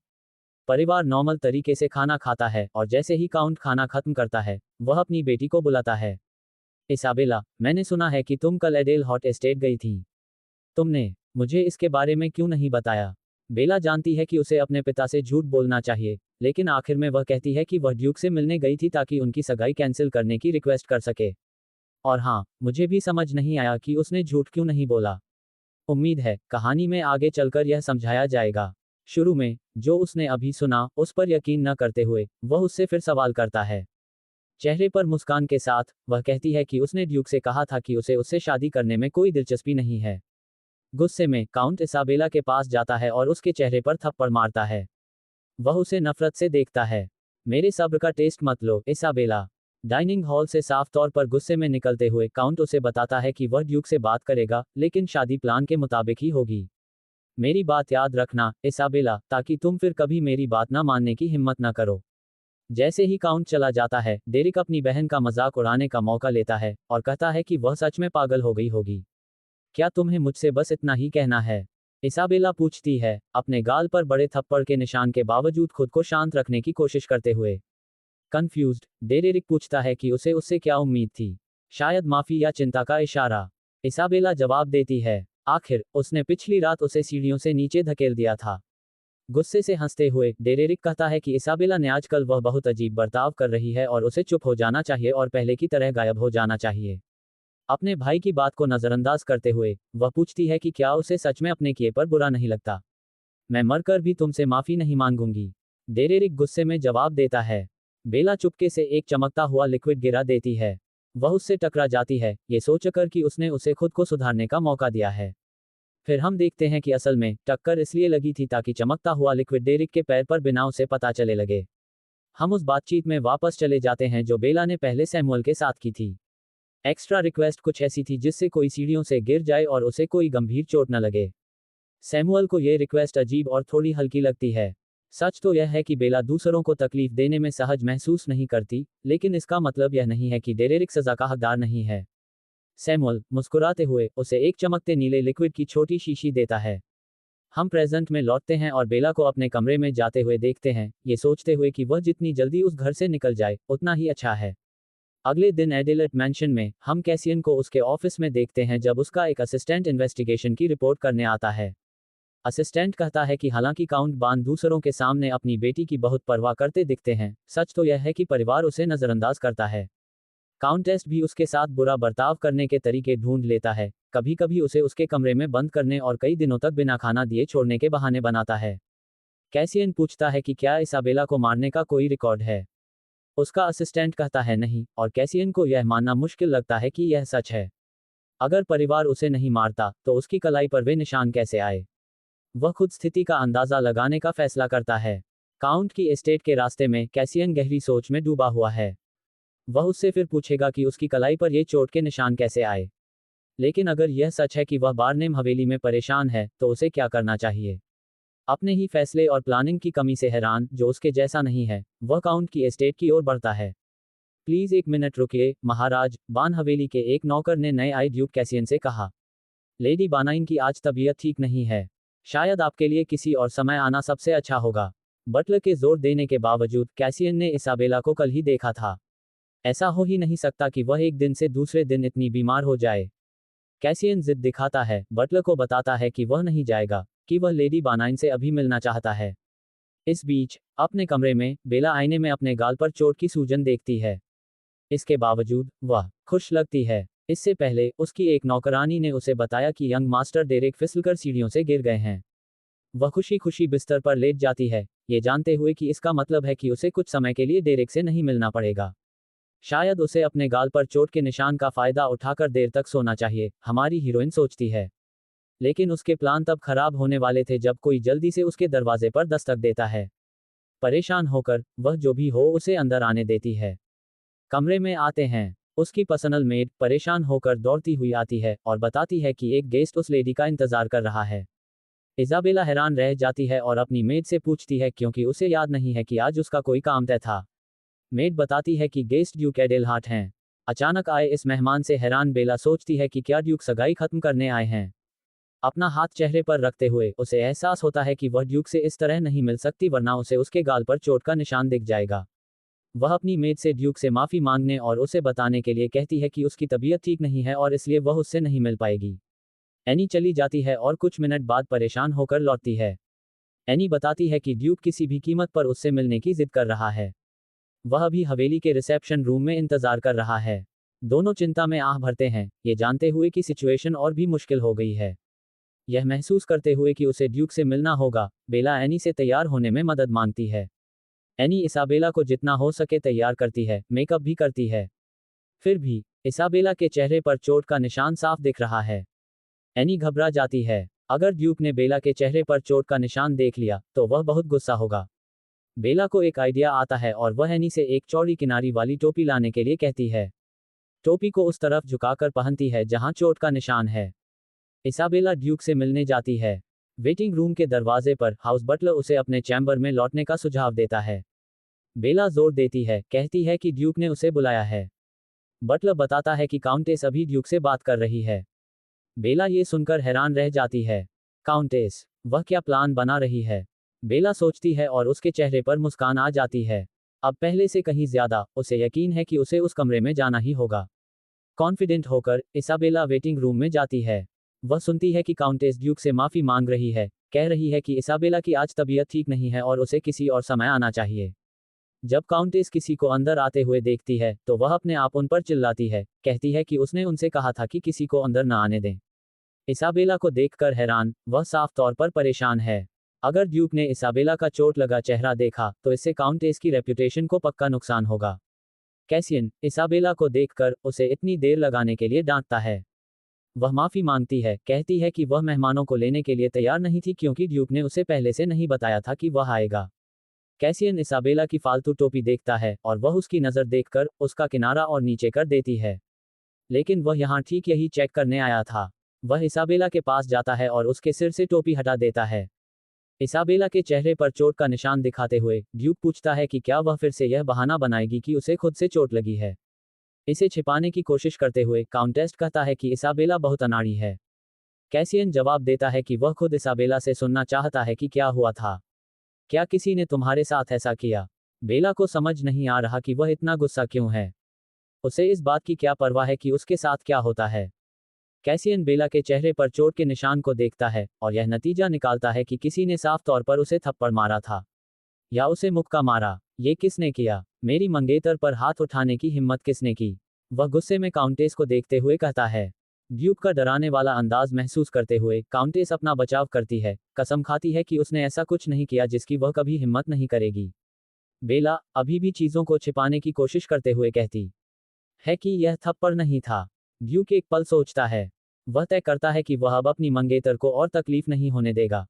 परिवार नॉर्मल तरीके से खाना खाता है और जैसे ही काउंट खाना खत्म करता है, वह अपनी बेटी को बुलाता है। इसाबेला, मैंने सुना है कि तुम कल एडेल हॉट एस्टेट गई थी। तुमने मुझे इसके बारे में क्यों नहीं बताया। बेला जानती है कि उसे अपने पिता से झूठ बोलना चाहिए, लेकिन आखिर में वह कहती है कि वह ड्यूक से मिलने गई थी ताकि उनकी सगाई कैंसिल करने की रिक्वेस्ट कर सके। और हाँ, मुझे भी समझ नहीं आया कि उसने झूठ क्यों नहीं बोला। उम्मीद है कहानी में आगे चलकर यह समझाया जाएगा। शुरू में जो उसने अभी सुना उस पर यकीन न करते हुए वह उससे फिर सवाल करता है। चेहरे पर मुस्कान के साथ वह कहती है कि उसने ड्यूक से कहा था कि उसे उससे शादी करने में कोई दिलचस्पी नहीं है। गुस्से में काउंट इसाबेला के पास जाता है और उसके चेहरे पर थप्पड़ मारता है। वह उसे नफरत से देखता है। मेरे सब्र का टेस्ट मत लो इसाबेला। डाइनिंग हॉल से साफ तौर पर गुस्से में निकलते हुए काउंट उसे बताता है कि वह ड्यूक से बात करेगा, लेकिन शादी प्लान के मुताबिक ही होगी। मेरी बात याद रखना इसाबेला, ताकि तुम फिर कभी मेरी बात ना मानने की हिम्मत ना करो। जैसे ही काउंट चला जाता है, डेरिक अपनी बहन का मजाक उड़ाने का मौका लेता है और कहता है कि वह सच में पागल हो गई होगी। क्या तुम्हें मुझसे बस इतना ही कहना है? इसाबेला पूछती है, अपने गाल पर बड़े थप्पड़ के निशान के बावजूद खुद को शांत रखने की कोशिश करते हुए। कंफ्यूज्ड, डेरिक पूछता है कि उसे उससे क्या उम्मीद थी। शायद माफी या चिंता का इशारा। इसाबेला जवाब देती है, आखिर उसने पिछली रात उसे सीढ़ियों से नीचे धकेल दिया था। गुस्से से हंसते हुए डेरेरिक कहता है कि इसाबेला ने आजकल वह बहुत अजीब बर्ताव कर रही है और उसे चुप हो जाना चाहिए और पहले की तरह गायब हो जाना चाहिए। अपने भाई की बात को नजरअंदाज करते हुए वह पूछती है कि क्या उसे सच में अपने किए पर बुरा नहीं लगता। मैं मरकर भी तुमसे माफी नहीं मांगूंगी, डेरेरिक गुस्से में जवाब देता है। बेला चुपके से एक चमकता हुआ लिक्विड गिरा देती है। वह उससे टकरा जाती है, ये सोचकर कि उसने उसे खुद को सुधारने का मौका दिया है। फिर हम देखते हैं कि असल में टक्कर इसलिए लगी थी ताकि चमकता हुआ लिक्विड डेरिक के पैर पर बिना उसे पता चले लगे। हम उस बातचीत में वापस चले जाते हैं जो बेला ने पहले सैमुअल के साथ की थी। एक्स्ट्रा रिक्वेस्ट कुछ ऐसी थी जिससे कोई सीढ़ियों से गिर जाए और उसे कोई गंभीर चोट न लगे। सैमुअल को यह रिक्वेस्ट अजीब और थोड़ी हल्की लगती है। सच तो यह है कि बेला दूसरों को तकलीफ देने में सहज महसूस नहीं करती, लेकिन इसका मतलब यह नहीं है कि डेरेरिक सजा का हकदार नहीं है। सैमुअल मुस्कुराते हुए उसे एक चमकते नीले लिक्विड की छोटी शीशी देता है। हम प्रेजेंट में लौटते हैं और बेला को अपने कमरे में जाते हुए देखते हैं, ये सोचते हुए कि वह जितनी जल्दी उस घर से निकल जाए उतना ही अच्छा है। अगले दिन एडिलेट मैंशन में हम कैसियन को उसके ऑफिस में देखते हैं जब उसका एक असिस्टेंट इन्वेस्टिगेशन की रिपोर्ट करने आता है। असिस्टेंट कहता है कि हालांकि काउंट बान दूसरों के सामने अपनी बेटी की बहुत परवाह करते दिखते हैं, सच तो यह है कि परिवार उसे नजरअंदाज करता है। काउंटेस भी उसके साथ बुरा बर्ताव करने के तरीके ढूंढ लेता है, कभी कभी उसे उसके कमरे में बंद करने और कई दिनों तक बिना खाना दिए छोड़ने के बहाने बनाता है। कैसियन पूछता है कि क्या इसाबेला को मारने का कोई रिकॉर्ड है। उसका असिस्टेंट कहता है नहीं, और कैसियन को यह मानना मुश्किल लगता है कि यह सच है। अगर परिवार उसे नहीं मारता तो उसकी कलाई पर वे निशान कैसे आए। वह खुद स्थिति का अंदाजा लगाने का फैसला करता है। काउंट की एस्टेट के रास्ते में कैसियन गहरी सोच में डूबा हुआ है। वह उससे फिर पूछेगा कि उसकी कलाई पर ये चोट के निशान कैसे आए। लेकिन अगर यह सच है कि वह बारनेम हवेली में परेशान है तो उसे क्या करना चाहिए। अपने ही फैसले और प्लानिंग की कमी से हैरान, जो उसके जैसा नहीं है, वह काउंट की एस्टेट की ओर बढ़ता है। प्लीज एक मिनट रुकिए महाराज, बान हवेली के एक नौकर ने नए आए ड्यूक कैसियन से कहा। लेडी बानाइन की आज तबीयत ठीक नहीं है, शायद आपके लिए किसी और समय आना सबसे अच्छा होगा। बटलर के जोर देने के बावजूद कैसियन ने इसाबेला को कल ही देखा था। ऐसा हो ही नहीं सकता कि वह एक दिन से दूसरे दिन इतनी बीमार हो जाए। कैसियन जिद दिखाता है, बटलर को बताता है कि वह नहीं जाएगा, कि वह लेडी बानाइन से अभी मिलना चाहता है। इस बीच अपने कमरे में बेला आईने में अपने गाल पर चोट की सूजन देखती है। इसके बावजूद वह खुश लगती है। इससे पहले उसकी एक नौकरानी ने उसे बताया कि यंग मास्टर डेरेक फिसलकर सीढ़ियों से गिर गए हैं। वह खुशी खुशी बिस्तर पर लेट जाती है, ये जानते हुए कि इसका मतलब है कि उसे कुछ समय के लिए डेरेक से नहीं मिलना पड़ेगा। शायद उसे अपने गाल पर चोट के निशान का फायदा उठाकर देर तक सोना चाहिए, हमारी हीरोइन सोचती है। लेकिन उसके प्लान तब खराब होने वाले थे जब कोई जल्दी से उसके दरवाजे पर दस्तक देता है। परेशान होकर वह जो भी हो उसे अंदर आने देती है। कमरे में आते हैं। उसकी पर्सनल मेड परेशान होकर दौड़ती हुई आती है और बताती है कि एक गेस्ट उस लेडी का इंतजार कर रहा है। इजाबेला हैरान रह जाती है और अपनी मेड से पूछती है क्योंकि उसे याद नहीं है कि आज उसका कोई काम तय था। मेड बताती है कि गेस्ट ड्यूक एडेलहार्ट हैं। अचानक आए इस मेहमान से हैरान बेला सोचती है कि क्या ड्यूक सगाई खत्म करने आए हैं। अपना हाथ चेहरे पर रखते हुए उसे एहसास होता है कि वह ड्यूक से इस तरह नहीं मिल सकती वरना उसे उसके गाल पर चोट का निशान दिख जाएगा। वह अपनी मेड से ड्यूक से माफी मांगने और उसे बताने के लिए कहती है कि उसकी तबीयत ठीक नहीं है और इसलिए वह उससे नहीं मिल पाएगी। एनी चली जाती है और कुछ मिनट बाद परेशान होकर लौटती है। एनी बताती है कि ड्यूक किसी भी कीमत पर उससे मिलने की जिद कर रहा है। वह अभी हवेली के रिसेप्शन रूम में इंतजार कर रहा है। दोनों चिंता में आह भरते हैं, ये जानते हुए कि सिचुएशन और भी मुश्किल हो गई है। यह महसूस करते हुए कि उसे ड्यूक से मिलना होगा, बेला एनी से तैयार होने में मदद मांगती है। एनी इसाबेला को जितना हो सके तैयार करती है, मेकअप भी करती है। फिर भी इसाबेला के चेहरे पर चोट का निशान साफ दिख रहा है। एनी घबरा जाती है। अगर ड्यूक ने बेला के चेहरे पर चोट का निशान देख लिया तो वह बहुत गुस्सा होगा। बेला को एक आइडिया आता है और वह एनी से एक चौड़ी किनारी वाली टोपी लाने के लिए कहती है। टोपी को उस तरफ झुकाकर पहनती है जहां चोट का निशान है। इसाबेला ड्यूक से मिलने जाती है। वेटिंग रूम के दरवाजे पर हाउस बटलर उसे अपने चैम्बर में लौटने का सुझाव देता है। बेला जोर देती है, कहती है कि ड्यूक ने उसे बुलाया है। बटलर बताता है कि काउंटेस अभी ड्यूक से बात कर रही है। बेला ये सुनकर हैरान रह जाती है। काउंटेस, वह क्या प्लान बना रही है? बेला सोचती है और उसके चेहरे पर मुस्कान आ जाती है। अब पहले से कहीं ज्यादा उसे यकीन है कि उसे उस कमरे में जाना ही होगा। कॉन्फिडेंट होकर इसाबेला वेटिंग रूम में जाती है। वह सुनती है कि काउंटेस ड्यूक से माफी मांग रही है, कह रही है कि इसाबेला की आज तबीयत ठीक नहीं है और उसे किसी और समय आना चाहिए। जब काउंटेस किसी को अंदर आते हुए देखती है तो वह अपने आप उन पर चिल्लाती है, कहती है कि उसने उनसे कहा था कि किसी को अंदर न आने दें। इसाबेला को देखकर हैरान, वह साफ तौर पर परेशान है। अगर ड्यूक ने इसाबेला का चोट लगा चेहरा देखा तो इससे काउंटेस की रेप्यूटेशन को पक्का नुकसान होगा। कैसियन इसाबेला को देखकर उसे इतनी देर लगाने के लिए डांटता है। वह माफी मांगती है, कहती है कि वह मेहमानों को लेने के लिए तैयार नहीं थी क्योंकि ड्यूक ने उसे पहले से नहीं बताया था कि वह आएगा। कैसियन इसाबेला की फालतू टोपी देखता है और वह उसकी नज़र देखकर उसका किनारा और नीचे कर देती है। लेकिन वह यहाँ ठीक यही चेक करने आया था। वह इसाबेला के पास जाता है और उसके सिर से टोपी हटा देता है। इसाबेला के चेहरे पर चोट का निशान दिखाते हुए ड्यूक पूछता है कि क्या वह फिर से यह बहाना बनाएगी कि उसे खुद से चोट लगी है। इसे छिपाने की कोशिश करते हुए काउंटेस कहता है कि इसाबेला बहुत अनाड़ी है। कैसियन जवाब देता है कि वह खुद इसाबेला से सुनना चाहता है कि क्या हुआ था। क्या किसी ने तुम्हारे साथ ऐसा किया? बेला को समझ नहीं आ रहा कि वह इतना गुस्सा क्यों है। उसे इस बात की क्या परवाह है कि उसके साथ क्या होता है। कैसियन बेला के चेहरे पर चोट के निशान को देखता है और यह नतीजा निकालता है कि किसी ने साफ तौर पर उसे थप्पड़ मारा था या उसे मुक्का मारा। ये किसने किया? मेरी मंगेतर पर हाथ उठाने की हिम्मत किसने की? वह गुस्से में काउंटेस को देखते हुए कहता है। ड्यूक का डराने वाला अंदाज महसूस करते हुए काउंटेस अपना बचाव करती है, कसम खाती है कि उसने ऐसा कुछ नहीं किया जिसकी वह कभी हिम्मत नहीं करेगी। बेला अभी भी चीजों को छिपाने की कोशिश करते हुए कहती है कि यह थप्पड़ नहीं था। ड्यूक एक पल सोचता है। वह तय करता है कि वह अब अपनी मंगेतर को और तकलीफ नहीं होने देगा।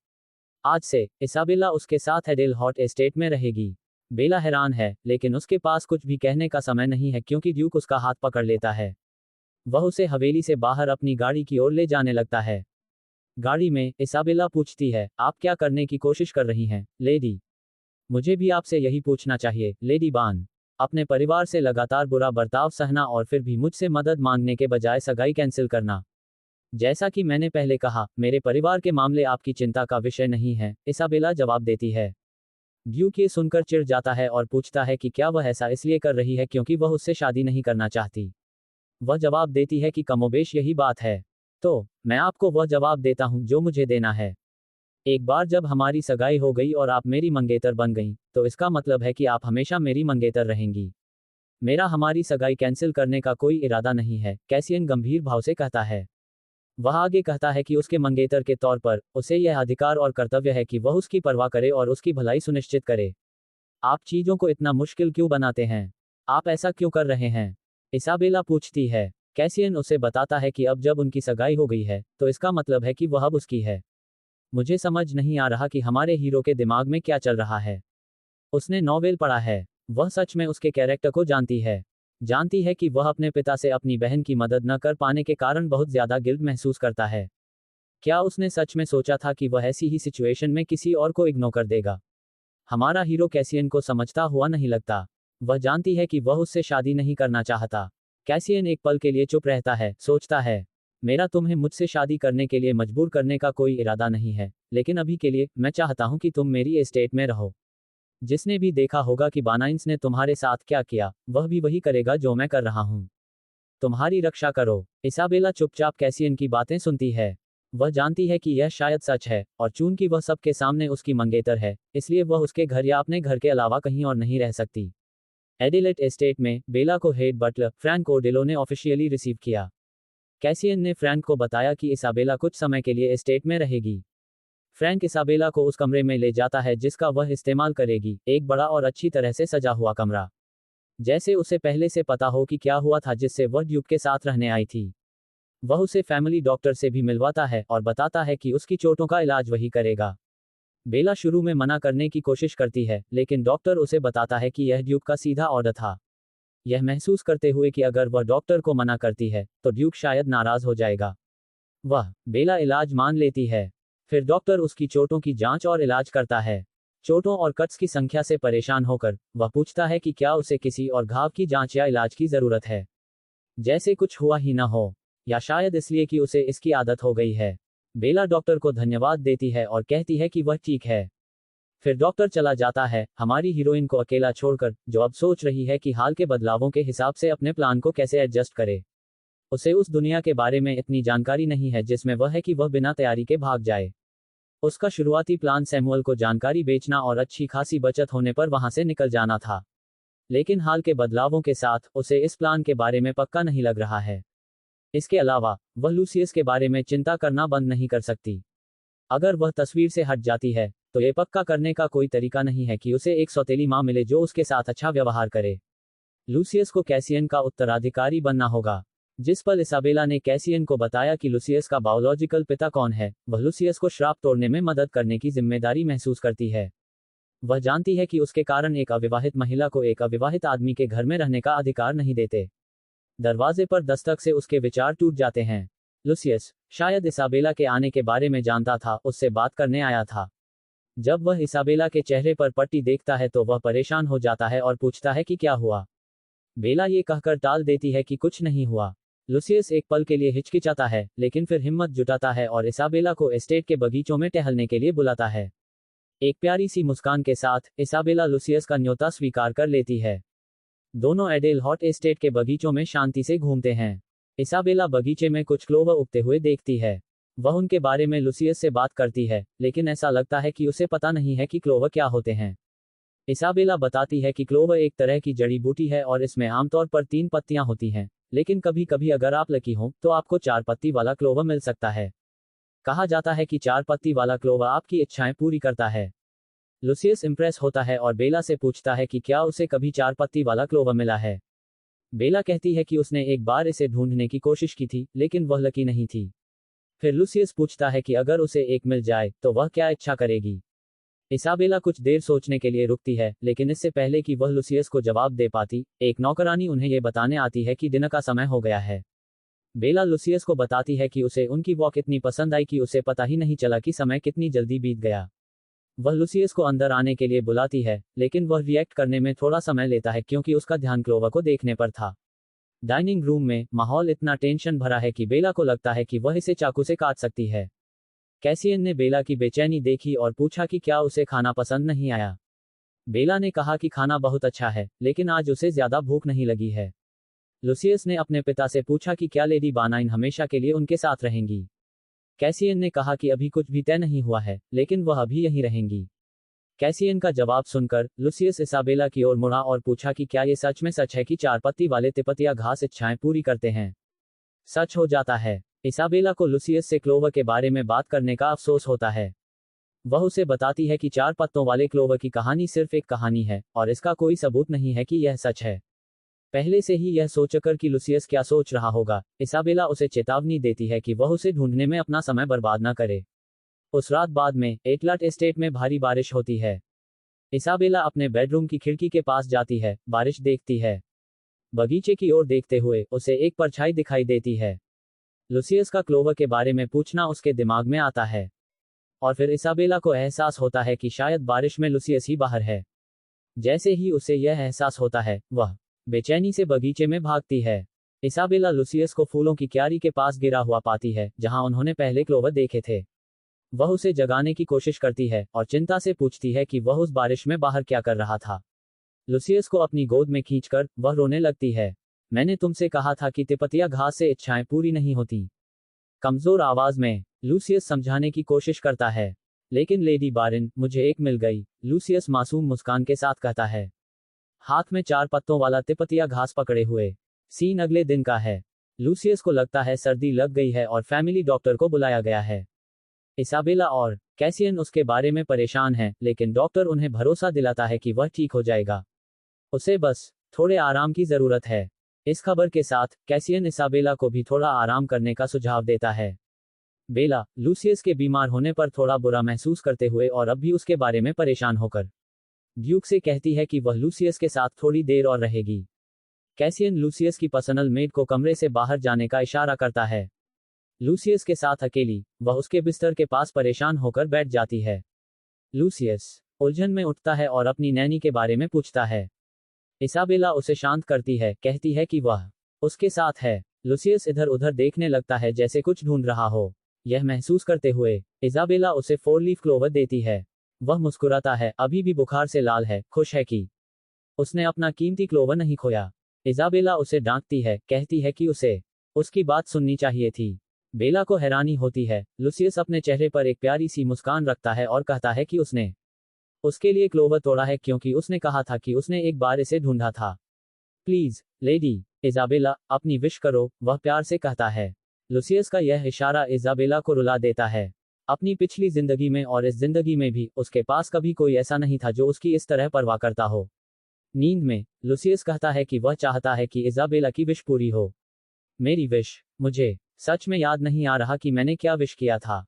आज से इसाबेला उसके साथ एडेलहार्ट एस्टेट में रहेगी। बेला हैरान है, लेकिन उसके पास कुछ भी कहने का समय नहीं है क्योंकि ड्यूक उसका हाथ पकड़ लेता है। वह उसे हवेली से बाहर अपनी गाड़ी की ओर ले जाने लगता है। गाड़ी में इसाबेला पूछती है, आप क्या करने की कोशिश कर रही हैं, लेडी? मुझे भी आपसे यही पूछना चाहिए, लेडी बान। अपने परिवार से लगातार बुरा बर्ताव सहना और फिर भी मुझसे मदद मांगने के बजाय सगाई कैंसिल करना। जैसा कि मैंने पहले कहा, मेरे परिवार के मामले आपकी चिंता का विषय नहीं है, इसाबेला जवाब देती है। ड्यूक ये सुनकर चिढ़ जाता है और पूछता है कि क्या वह ऐसा इसलिए कर रही है क्योंकि वह उससे शादी नहीं करना चाहती। वह जवाब देती है कि कमोबेश यही बात है। तो मैं आपको वह जवाब देता हूं जो मुझे देना है। एक बार जब हमारी सगाई हो गई और आप मेरी मंगेतर बन गईं, तो इसका मतलब है कि आप हमेशा मेरी मंगेतर रहेंगी। मेरा हमारी सगाई कैंसिल करने का कोई इरादा नहीं है, कैसियन गंभीर भाव से कहता है। वह आगे कहता है कि उसके मंगेतर के तौर पर उसे यह अधिकार और कर्तव्य है कि वह उसकी परवाह करे और उसकी भलाई सुनिश्चित करे। आप चीजों को इतना मुश्किल क्यों बनाते हैं? आप ऐसा क्यों कर रहे हैं? इसाबेला पूछती है। कैसियन उसे बताता है कि अब जब उनकी सगाई हो गई है तो इसका मतलब है कि वह अब उसकी है। मुझे समझ नहीं आ रहा कि हमारे हीरो के दिमाग में क्या चल रहा है। उसने नॉवेल पढ़ा है। वह सच में उसके कैरेक्टर को जानती है। जानती है कि वह अपने पिता से अपनी बहन की मदद न कर पाने के कारण बहुत ज्यादा गिल्ट महसूस करता है। क्या उसने सच में सोचा था कि वह ऐसी ही सिचुएशन में किसी और को इग्नोर कर देगा? हमारा हीरो कैसियन को समझता हुआ नहीं लगता। वह जानती है कि वह उससे शादी नहीं करना चाहता। कैसियन एक पल के लिए चुप रहता है, सोचता है। मेरा तुम्हें मुझसे शादी करने के लिए मजबूर करने का कोई इरादा नहीं है, लेकिन अभी के लिए मैं चाहता हूं कि तुम मेरी एस्टेट में रहो। जिसने भी देखा होगा कि बानाइंस ने तुम्हारे साथ क्या किया, वह भी वही करेगा जो मैं कर रहा हूं। तुम्हारी रक्षा करो। इसाबेला चुपचाप कैसियन की बातें सुनती है। वह जानती है कि यह शायद सच है, और चूंकि वह सबके सामने उसकी मंगेतर है, इसलिए वह उसके घर या अपने घर के अलावा कहीं और नहीं रह सकती। एडिलेट एस्टेट में बेला को हेड बटलर फ्रैंक ओडेलो ने ऑफिशियली रिसीव किया। कैसियन ने फ्रैंक को बताया कि इसाबेला कुछ समय के लिए एस्टेट में रहेगी। फ्रैंक इसाबेला को उस कमरे में ले जाता है जिसका वह इस्तेमाल करेगी, एक बड़ा और अच्छी तरह से सजा हुआ कमरा। जैसे उसे पहले से पता हो कि क्या हुआ था जिससे वह ड्यूक के साथ रहने आई थी। वह उसे फैमिली डॉक्टर से भी मिलवाता है और बताता है कि उसकी चोटों का इलाज वही करेगा। बेला शुरू में मना करने की कोशिश करती है, लेकिन डॉक्टर उसे बताता है कि यह ड्यूक का सीधा ऑर्डर था। यह महसूस करते हुए कि अगर वह डॉक्टर को मना करती है तो ड्यूक शायद नाराज हो जाएगा। वह बेला इलाज मान लेती है। फिर डॉक्टर उसकी चोटों की जांच और इलाज करता है। चोटों और कट्स की संख्या से परेशान होकर वह पूछता है कि क्या उसे किसी और घाव की जांच या इलाज की जरूरत है, जैसे कुछ हुआ ही ना हो, या शायद इसलिए कि उसे इसकी आदत हो गई है। बेला डॉक्टर को धन्यवाद देती है और कहती है कि वह ठीक है। फिर डॉक्टर चला जाता है, हमारी हीरोइन को अकेला छोड़कर, जो अब सोच रही है कि हाल के बदलावों के हिसाब से अपने प्लान को कैसे एडजस्ट करे। उसे उस दुनिया के बारे में इतनी जानकारी नहीं है जिसमें वह है कि वह बिना तैयारी के भाग जाए। उसका शुरुआती प्लान सैमुअल को जानकारी बेचना और अच्छी खासी बचत होने पर वहां से निकल जाना था। लेकिन हाल के बदलावों के साथ उसे इस प्लान के बारे में पक्का नहीं लग रहा है। इसके अलावा वह लूसियस के बारे में चिंता करना बंद नहीं कर सकती। अगर वह तस्वीर से हट जाती है तो ये पक्का करने का कोई तरीका नहीं है कि उसे एक सौतेली मां मिले जो उसके साथ अच्छा व्यवहार करे। लूसियस को कैसियन का उत्तराधिकारी बनना होगा। जिस पल इसाबेला ने कैसियन को बताया कि लूसियस का बायोलॉजिकल पिता कौन है, वह लूसियस को श्राप तोड़ने में मदद करने की जिम्मेदारी महसूस करती है। वह जानती है कि उसके कारण एक अविवाहित महिला को एक अविवाहित आदमी के घर में रहने का अधिकार नहीं देते। दरवाजे पर दस्तक से उसके विचार टूट जाते हैं। लूसियस शायद इसाबेला के आने के बारे में जानता था, उससे बात करने आया था। जब वह इसाबेला के चेहरे पर पट्टी देखता है तो वह परेशान हो जाता है और पूछता है कि क्या हुआ। बेला ये कहकर टाल देती है कि कुछ नहीं हुआ। लूसियस एक पल के लिए हिचकिचाता है, लेकिन फिर हिम्मत जुटाता है और इसाबेला को एस्टेट के बगीचों में टहलने के लिए बुलाता है। एक प्यारी सी मुस्कान के साथ इसाबेला लूसियस का न्योता स्वीकार कर लेती है। दोनों एडेल हॉट एस्टेट के बगीचों में शांति से घूमते हैं। इसाबेला बगीचे में कुछ क्लोवर उगते हुए देखती है। वह उनके बारे में लूसियस से बात करती है, लेकिन ऐसा लगता है कि उसे पता नहीं है कि क्लोवर क्या होते हैं। इसाबेला बताती है कि क्लोवर एक तरह की जड़ी बूटी है और इसमें आमतौर पर 3 पत्तियां होती हैं, लेकिन कभी कभी अगर आप लकी हो तो आपको 4 पत्ती वाला क्लोवर मिल सकता है। कहा जाता है कि 4 पत्ती वाला क्लोवर आपकी इच्छाएं पूरी करता है। लूसियस इंप्रेस होता है और बेला से पूछता है कि क्या उसे कभी 4 पत्ती वाला क्लोवर मिला है। बेला कहती है कि उसने एक बार इसे ढूंढने की कोशिश की थी, लेकिन वह लकी नहीं थी। फिर लूसियस पूछता है कि अगर उसे एक मिल जाए तो वह क्या इच्छा करेगी। इसाबेला कुछ देर सोचने के लिए रुकती है, लेकिन इससे पहले कि वह लूसियस को जवाब दे पाती, एक नौकरानी उन्हें यह बताने आती है कि डिनर का समय हो गया है। बेला लूसियस को बताती है कि उसे उनकी वॉक इतनी पसंद आई कि उसे पता ही नहीं चला कि समय कितनी जल्दी बीत गया। वह लूसियस को अंदर आने के लिए बुलाती है, लेकिन वह रिएक्ट करने में थोड़ा समय लेता है क्योंकि उसका ध्यान क्लोवर को देखने पर था। डाइनिंग रूम में माहौल इतना टेंशन भरा है कि बेला को लगता है कि वह इसे चाकू से काट सकती है। कैसियन ने बेला की बेचैनी देखी और पूछा कि क्या उसे खाना पसंद नहीं आया। बेला ने कहा कि खाना बहुत अच्छा है, लेकिन आज उसे ज्यादा भूख नहीं लगी है। लूसियस ने अपने पिता से पूछा कि क्या लेडी बानाइन हमेशा के लिए उनके साथ रहेंगी। कैसियन ने कहा कि अभी कुछ भी तय नहीं हुआ है, लेकिन वह अभी यहीं रहेंगी। कैसियन का जवाब सुनकर लूसियस इसाबेला की ओर मुड़ा और पूछा कि क्या ये सच में सच है कि 4 पत्ती वाले तिपतिया घास इच्छाएं पूरी करते हैं। सच हो जाता है। इसाबेला को लूसियस से क्लोवर के बारे में बात करने का अफसोस होता है। वह उसे बताती है कि 4 पत्तों वाले क्लोवर की कहानी सिर्फ एक कहानी है और इसका कोई सबूत नहीं है कि यह सच है। पहले से ही यह सोचकर कि लूसियस क्या सोच रहा होगा, इसाबेला उसे चेतावनी देती है कि वह उसे ढूंढने में अपना समय बर्बाद न करे। उस रात बाद में एटलाट एस्टेट में भारी बारिश होती है। इसाबेला अपने बेडरूम की खिड़की के पास जाती है, बारिश देखती है। बगीचे की ओर देखते हुए उसे एक परछाई दिखाई देती है। लूसियस का क्लोवर के बारे में पूछना उसके दिमाग में आता है, और फिर इसाबेला को एहसास होता है कि शायद बारिश में लूसियस ही बाहर है। जैसे ही उसे यह एहसास होता है, वह बेचैनी से बगीचे में भागती है। इसाबेला लूसियस को फूलों की क्यारी के पास गिरा हुआ पाती है, जहां उन्होंने पहले क्लोवर देखे थे। वह उसे जगाने की कोशिश करती है और चिंता से पूछती है कि वह उस बारिश में बाहर क्या कर रहा था। लूसियस को अपनी गोद में खींचकर वह रोने लगती है। मैंने तुमसे कहा था कि तिपतिया घास से इच्छाएं पूरी नहीं होती। कमजोर आवाज में लूसियस समझाने की कोशिश करता है। लेकिन लेडी बारिन, मुझे एक मिल गई, लूसियस मासूम मुस्कान के साथ कहता है, हाथ में 4 पत्तों वाला तिपतिया घास पकड़े हुए। सीन अगले दिन का है। लूसियस को लगता है सर्दी लग गई है और फैमिली डॉक्टर को बुलाया गया है। इसाबेला और कैसियन उसके बारे में परेशान हैं, लेकिन डॉक्टर उन्हें भरोसा दिलाता है कि वह ठीक हो जाएगा। उसे बस थोड़े आराम की जरूरत है। इस खबर के साथ कैसियन इसाबेला को भी थोड़ा आराम करने का सुझाव देता है। बेला लूसियस के बीमार होने पर थोड़ा बुरा महसूस करते हुए और अब भी उसके बारे में परेशान होकर ड्यूक से कहती है कि वह लूसियस के साथ थोड़ी देर और रहेगी। कैसियन लूसियस की पर्सनल मेड को कमरे से बाहर जाने का इशारा करता है। लूसियस के साथ अकेली वह उसके बिस्तर के पास परेशान होकर बैठ जाती है। लूसियस उलझन में उठता है और अपनी नैनी के बारे में पूछता है। इसाबेला उसे शांत करती है, कहती है कि वह उसके साथ है। लूसियस इधर उधर देखने लगता है जैसे कुछ ढूंढ रहा हो। यह महसूस करते हुए इसाबेला उसे 4 लीफ क्लोवर देती है। वह मुस्कुराता है, अभी भी बुखार से लाल है, खुश है कि उसने अपना कीमती क्लोवर नहीं खोया। इसाबेला उसे डांटती है, कहती है कि उसे उसकी बात सुननी चाहिए थी। बेला को हैरानी होती है। लूसियस अपने चेहरे पर एक प्यारी सी मुस्कान रखता है और कहता है कि उसने उसके लिए क्लोवर तोड़ा है क्योंकि उसने कहा था कि उसने एक बार इसे ढूंढा था। प्लीज लेडी इजाबेला, अपनी विश करो, वह प्यार से कहता है। लुसियस का यह इशारा इजाबेला को रुला देता है। अपनी पिछली जिंदगी में और इस जिंदगी में भी उसके पास कभी कोई ऐसा नहीं था जो उसकी इस तरह परवाह करता हो। नींद में लुसियस कहता है कि वह चाहता है कि इजाबेला की विश पूरी हो। मेरी विश, मुझे सच में याद नहीं आ रहा कि मैंने क्या विश किया था।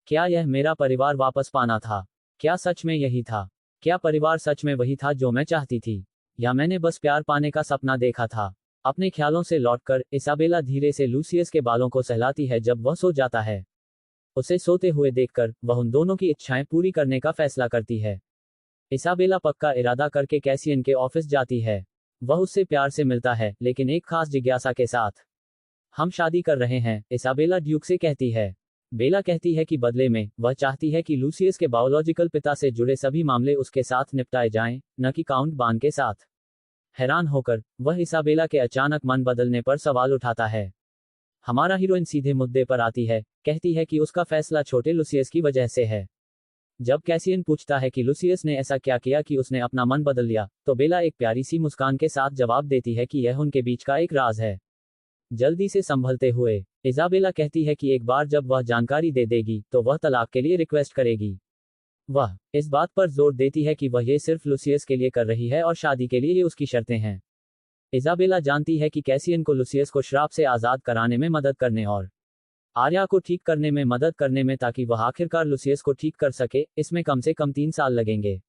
क्या यह मेरा परिवार वापस पाना था? क्या सच में यही था? क्या परिवार सच में वही था जो मैं चाहती थी, या मैंने बस प्यार पाने का सपना देखा था? अपने ख्यालों से लौटकर इसाबेला धीरे से लूसियस के बालों को सहलाती है जब वह सो जाता है। उसे सोते हुए देखकर वह उन दोनों की इच्छाएं पूरी करने का फैसला करती है। इसाबेला पक्का इरादा करके कैसियन के ऑफिस जाती है। वह उससे प्यार से मिलता है, लेकिन एक खास जिज्ञासा के साथ। हम शादी कर रहे हैं, इसाबेला ड्यूक से कहती है। बेला कहती है कि बदले में वह चाहती है कि लूसियस के बायोलॉजिकल पिता से जुड़े सभी मामले उसके साथ निपटाए जाएं, न कि काउंट बान के साथ। हैरान होकर वह इसाबेला के अचानक मन बदलने पर सवाल उठाता है। हमारा हीरोइन सीधे मुद्दे पर आती है, कहती है कि उसका फैसला छोटे लुसियस की वजह से है। जब कैसियन पूछता है कि लुसियस ने ऐसा क्या किया कि उसने अपना मन बदल लिया, तो बेला एक प्यारी सी मुस्कान के साथ जवाब देती है कि यह उनके बीच का एक राज है। जल्दी से संभलते हुए इजाबेला कहती है कि एक बार जब वह जानकारी दे देगी तो वह तलाक के लिए रिक्वेस्ट करेगी। वह इस बात पर जोर देती है कि वह ये सिर्फ लुसियस के लिए कर रही है और शादी के लिए ये उसकी शर्तें हैं। इजाबेला जानती है कि कैसियन को लुसियस को श्राप से आज़ाद कराने में मदद करने और आर्या को ठीक करने में मदद करने में, ताकि वह आखिरकार लुसियस को ठीक कर सके, इसमें कम से कम 3 साल लगेंगे।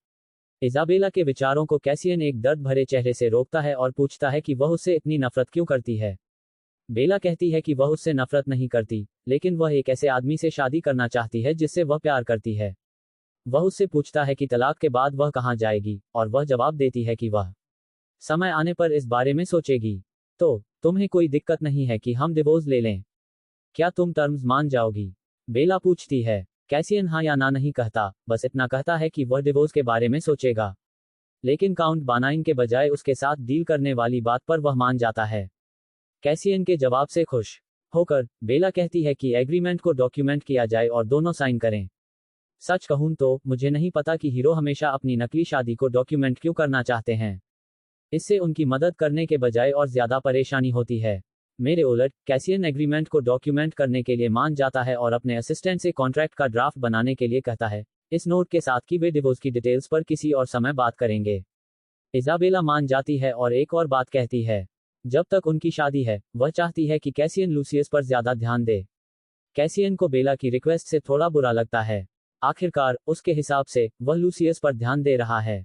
इजाबेला के विचारों को कैसियन एक दर्द भरे चेहरे से रोकता है और पूछता है कि वह उससे इतनी नफरत क्यों करती है। बेला कहती है कि वह उससे नफरत नहीं करती, लेकिन वह एक ऐसे आदमी से शादी करना चाहती है जिससे वह प्यार करती है। वह उससे पूछता है कि तलाक के बाद वह कहाँ जाएगी, और वह जवाब देती है कि वह समय आने पर इस बारे में सोचेगी। तो तुम्हें कोई दिक्कत नहीं है कि हम डिवोर्स ले लें? क्या तुम टर्म्स मान जाओगी? बेला पूछती है। कैसियन हाँ या ना नहीं कहता, बस इतना कहता है कि वह डिवोर्स के बारे में सोचेगा। लेकिन काउंट बानाइन के बजाय उसके साथ डील करने वाली बात पर वह मान जाता है। कैसियन के जवाब से खुश होकर बेला कहती है कि एग्रीमेंट को डॉक्यूमेंट किया जाए और दोनों साइन करें। सच कहूं तो मुझे नहीं पता कि हीरो हमेशा अपनी नकली शादी को डॉक्यूमेंट क्यों करना चाहते हैं। इससे उनकी मदद करने के बजाय और ज्यादा परेशानी होती है। मेरे उलट कैसियन एग्रीमेंट को डॉक्यूमेंट करने के लिए मान जाता है और अपने असिस्टेंट से कॉन्ट्रैक्ट का ड्राफ्ट बनाने के लिए कहता है, इस नोट के साथ कि वे डिवोर्स की डिटेल्स पर किसी और समय बात करेंगे। इजाबेला मान जाती है और एक और बात कहती है। जब तक उनकी शादी है, वह चाहती है कि कैसियन लूसियस पर ज्यादा ध्यान दे। कैसियन को बेला की रिक्वेस्ट से थोड़ा बुरा लगता है। आखिरकार उसके हिसाब से वह लूसियस पर ध्यान दे रहा है।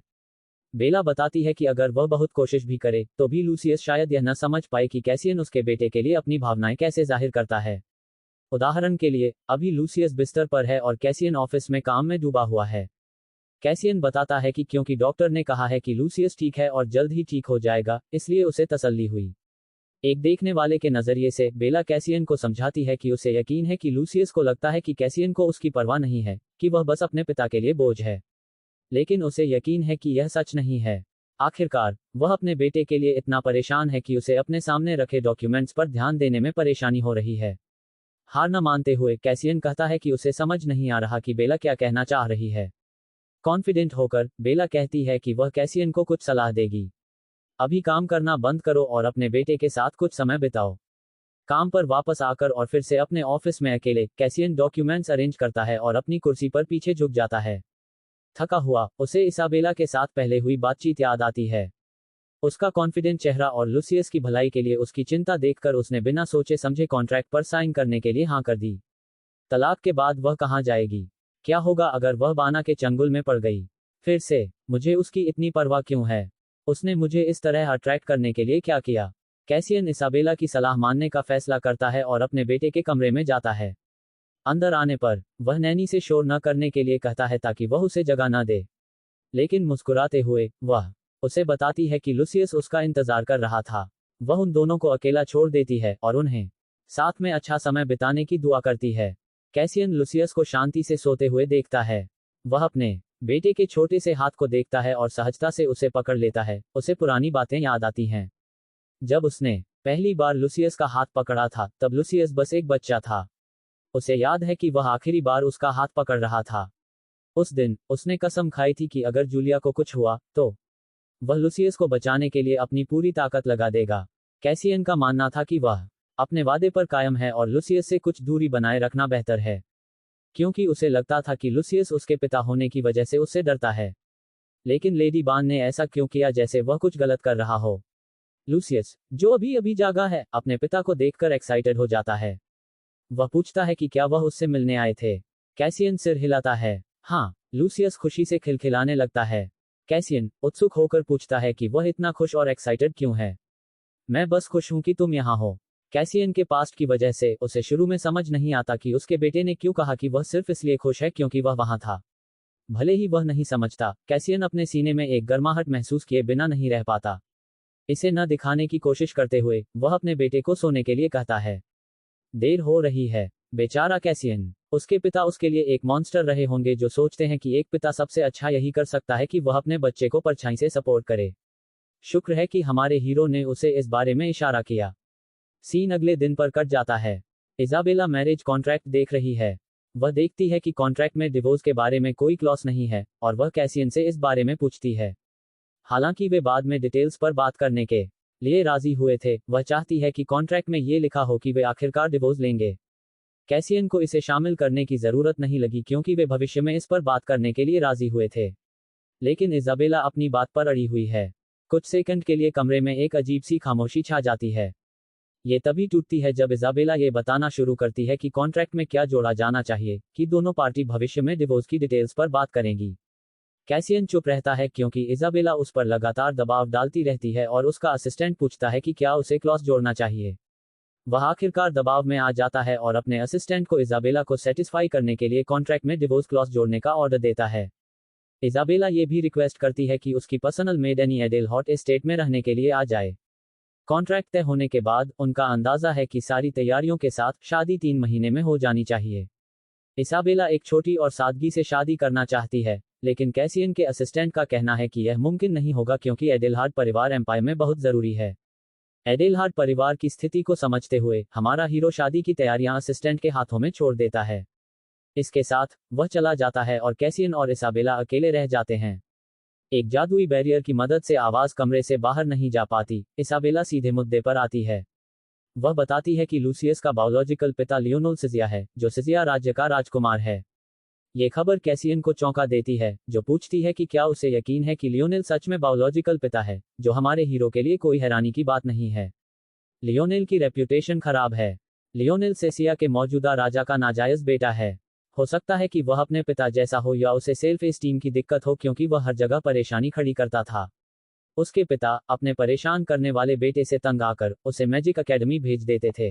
बेला बताती है कि अगर वह बहुत कोशिश भी करे तो भी लूसियस शायद यह न समझ पाए कि कैसियन उसके बेटे के लिए अपनी भावनाएं कैसे जाहिर करता है। उदाहरण के लिए, अभी लूसियस बिस्तर पर है और कैसियन ऑफिस में काम में डूबा हुआ है। कैसियन बताता है कि क्योंकि डॉक्टर ने कहा है कि लूसियस ठीक है और जल्द ही ठीक हो जाएगा, इसलिए उसे तसल्ली हुई। एक देखने वाले के नजरिए से बेला कैसियन को समझाती है कि उसे यकीन है कि लूसियस को लगता है कि कैसियन को उसकी परवाह नहीं है, कि वह बस अपने पिता के लिए बोझ है। लेकिन उसे यकीन है कि यह सच नहीं है। आखिरकार वह अपने बेटे के लिए इतना परेशान है कि उसे अपने सामने रखे डॉक्यूमेंट्स पर ध्यान देने में परेशानी हो रही है। हार न मानते हुए कैसियन कहता है कि उसे समझ नहीं आ रहा कि बेला क्या कहना चाह रही है। कॉन्फिडेंट होकर बेला कहती है कि वह कैसियन को कुछ सलाह देगी। अभी काम करना बंद करो और अपने बेटे के साथ कुछ समय बिताओ। काम पर वापस आकर और फिर से अपने ऑफिस में अकेले कैसियन डॉक्यूमेंट्स अरेंज करता है और अपनी कुर्सी पर पीछे झुक जाता है। थका हुआ उसे इसाबेला के साथ पहले हुई बातचीत याद आती है। उसका कॉन्फिडेंट चेहरा और लूसियस की भलाई के लिए उसकी चिंता देखकर उसने बिना सोचे समझे कॉन्ट्रैक्ट पर साइन करने के लिए हाँ कर दी। तलाक के बाद वह कहाँ जाएगी? क्या होगा अगर वह बाना के चंगुल में पड़ गई? फिर से मुझे उसकी इतनी परवाह क्यों है? उसने मुझे इस तरह अट्रैक्ट करने के लिए क्या किया? कैसियन इसाबेला की सलाह मानने का फैसला करता है और अपने बेटे के कमरे में जाता है। अंदर आने पर वह नैनी से शोर न करने के लिए कहता है ताकि वह उसे जगह न दे। लेकिन मुस्कुराते हुए वह उसे बताती है कि लूसियस उसका इंतजार कर रहा था। वह उन दोनों को अकेला छोड़ देती है और उन्हें साथ में अच्छा समय बिताने की दुआ करती है। कैसियन लूसियस को शांति से सोते हुए देखता है। वह अपने बेटे के छोटे से हाथ को देखता है और सहजता से उसे पकड़ लेता है। उसे पुरानी बातें याद आती हैं। जब उसने पहली बार लूसियस का हाथ पकड़ा था तब लूसियस बस एक बच्चा था। उसे याद है कि वह आखिरी बार उसका हाथ पकड़ रहा था। उस दिन उसने कसम खाई थी कि अगर जूलिया को कुछ हुआ तो वह लुसियस को बचाने के लिए अपनी पूरी ताकत लगा देगा। कैसियन का मानना था कि वह अपने वादे पर कायम है और लुसियस से कुछ दूरी बनाए रखना बेहतर है, क्योंकि उसे लगता था कि लुसियस उसके पिता होने की वजह से उससे डरता है। लेकिन लेडी बान ने ऐसा क्यों किया जैसे वह कुछ गलत कर रहा हो। लुसियस, जो अभी अभी जागा है, अपने पिता को देखकर एक्साइटेड हो जाता है। वह पूछता है कि क्या वह उससे मिलने आए थे। कैसियन सिर हिलाता है। हाँ। लुसियस खुशी से खिलखिलाने लगता है। कैसियन उत्सुक होकर पूछता है कि वह इतना खुश और एक्साइटेड क्यों है। मैं बस खुश हूं कि तुम यहाँ हो। कैसियन के पास्ट की वजह से उसे शुरू में समझ नहीं आता कि उसके बेटे ने क्यों कहा कि वह सिर्फ इसलिए खुश है क्योंकि वह वहां था। भले ही वह नहीं समझता, कैसियन अपने सीने में एक गर्माहट महसूस किए बिना नहीं रह पाता। इसे न दिखाने की कोशिश करते हुए वह अपने बेटे को सोने के लिए कहता है। देर हो रही है। बेचारा कैसियन। उसके पिता उसके लिए एक मॉन्स्टर रहे होंगे जो सोचते हैं कि एक पिता सबसे अच्छा यही कर सकता है कि वह अपने बच्चे को परछाई से सपोर्ट करे। शुक्र है कि हमारे हीरो ने उसे इस बारे में इशारा किया। सीन अगले दिन पर कट जाता है। इजाबेला मैरिज कॉन्ट्रैक्ट देख रही है। वह देखती है कि कॉन्ट्रैक्ट में डिवोर्स के बारे में कोई क्लॉज नहीं है और वह कैसियन से इस बारे में पूछती है। हालांकि वे बाद में डिटेल्स पर बात करने के लिए राजी हुए थे, वह चाहती है कि कॉन्ट्रैक्ट में ये लिखा हो कि वे आखिरकार डिवोर्स लेंगे। कैसियन को इसे शामिल करने की जरूरत नहीं लगी क्योंकि वे भविष्य में इस पर बात करने के लिए राजी हुए थे। लेकिन इजाबेला अपनी बात पर अड़ी हुई है। कुछ सेकंड के लिए कमरे में एक अजीब सी खामोशी छा जाती है। ये तभी टूटती है जब इजाबेला ये बताना शुरू करती है कि कॉन्ट्रैक्ट में क्या जोड़ा जाना चाहिए कि दोनों पार्टी भविष्य में डिवोर्स की डिटेल्स पर बात करेंगी। कैसियन चुप रहता है क्योंकि इजाबेला उस पर लगातार दबाव डालती रहती है और उसका असिस्टेंट पूछता है कि क्या उसे क्लॉज जोड़ना चाहिए। वह आखिरकार दबाव में आ जाता है और अपने असिस्टेंट को इजाबेला को सेटिस्फाई करने के लिए कॉन्ट्रैक्ट में डिवोर्स क्लॉज जोड़ने का ऑर्डर देता है। इजाबेला ये भी रिक्वेस्ट करती है कि उसकी पर्सनल मेड एनी एडेलहॉट एस्टेट में रहने के लिए आ जाए। कॉन्ट्रैक्ट तय होने के बाद उनका अंदाजा है कि सारी तैयारियों के साथ शादी 3 महीने में हो जानी चाहिए। इसाबेला एक छोटी और सादगी से शादी करना चाहती है, लेकिन कैसियन के असिस्टेंट का कहना है कि यह मुमकिन नहीं होगा क्योंकि एडेलहार्ड परिवार एम्पायर में बहुत जरूरी है। एडेलहार्ड परिवार की स्थिति को समझते हुए हमारा हीरो शादी की तैयारियां असिस्टेंट के हाथों में छोड़ देता है। इसके साथ वह चला जाता है और कैसियन और इसाबेला अकेले रह जाते हैं। एक जादुई बैरियर की मदद से आवाज कमरे से बाहर नहीं जा पाती। इसाबेला सीधे मुद्दे पर आती है। वह बताती है कि लूसियस का बायोलॉजिकल पिता लियोनेल सिजिया है, जो सिजिया राज्य का राजकुमार है। ये खबर कैसियन को चौंका देती है, जो पूछती है कि क्या उसे यकीन है कि लियोनेल सच में बायोलॉजिकल पिता है, जो हमारे हीरो के लिए कोई हैरानी की बात नहीं है। लियोनेल की रेप्यूटेशन खराब है। लियोनेल सेसिया के मौजूदा राजा का नाजायज बेटा है। हो सकता है कि वह अपने पिता जैसा हो या उसे सेल्फ एस्टीम की दिक्कत हो क्योंकि वह हर जगह परेशानी खड़ी करता था। उसके पिता अपने परेशान करने वाले बेटे से तंग आकर उसे मैजिक एकेडमी भेज देते थे।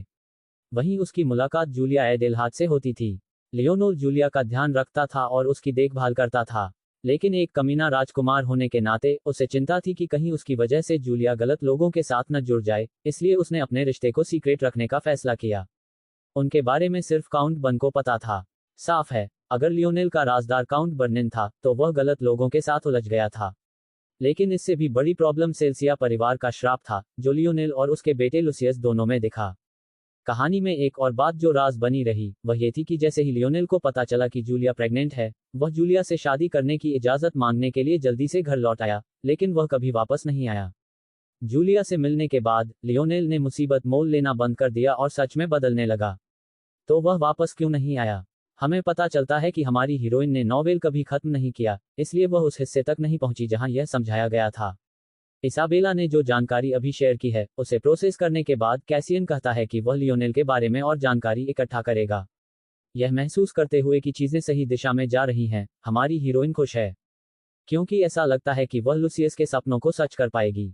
वहीं उसकी मुलाकात जूलिया एडेलहार्ड से होती थी। लियोनेल जूलिया का ध्यान रखता था और उसकी देखभाल करता था, लेकिन एक कमीना राजकुमार होने के नाते उसे चिंता थी कि कहीं उसकी वजह से जूलिया गलत लोगों के साथ न जुड़ जाए, इसलिए उसने अपने रिश्ते को सीक्रेट रखने का फैसला किया। उनके बारे में सिर्फ काउंट बन को पता था। साफ है, अगर लियोनेल का राजदार काउंट बर्निन था तो वह गलत लोगों के साथ उलझ गया था। लेकिन इससे भी बड़ी प्रॉब्लम सेल्सिया परिवार का श्राप था, जो लियोनेल और उसके बेटे लुसियस दोनों में दिखा। कहानी में एक और बात जो राज बनी रही वह ये थी कि जैसे ही लियोनेल को पता चला कि जूलिया प्रेग्नेंट है, वह जूलिया से शादी करने की इजाजत मांगने के लिए जल्दी से घर लौट आया, लेकिन वह कभी वापस नहीं आया। जूलिया से मिलने के बाद लियोनेल ने मुसीबत मोल लेना बंद कर दिया और सच में बदलने लगा। तो वह वापस क्यों नहीं आया? हमें पता चलता है कि हमारी हीरोइन ने नॉवेल कभी खत्म नहीं किया, इसलिए वह उस हिस्से तक नहीं पहुंची जहां यह समझाया गया था। इसाबेला ने जो जानकारी अभी शेयर की है उसे प्रोसेस करने के बाद कैसियन कहता है कि वह लियोनेल के बारे में और जानकारी इकट्ठा करेगा। यह महसूस करते हुए कि चीजें सही दिशा में जा रही हैं, हमारी हीरोइन खुश है, क्योंकि ऐसा लगता है कि वह लुसियस के सपनों को सच कर पाएगी।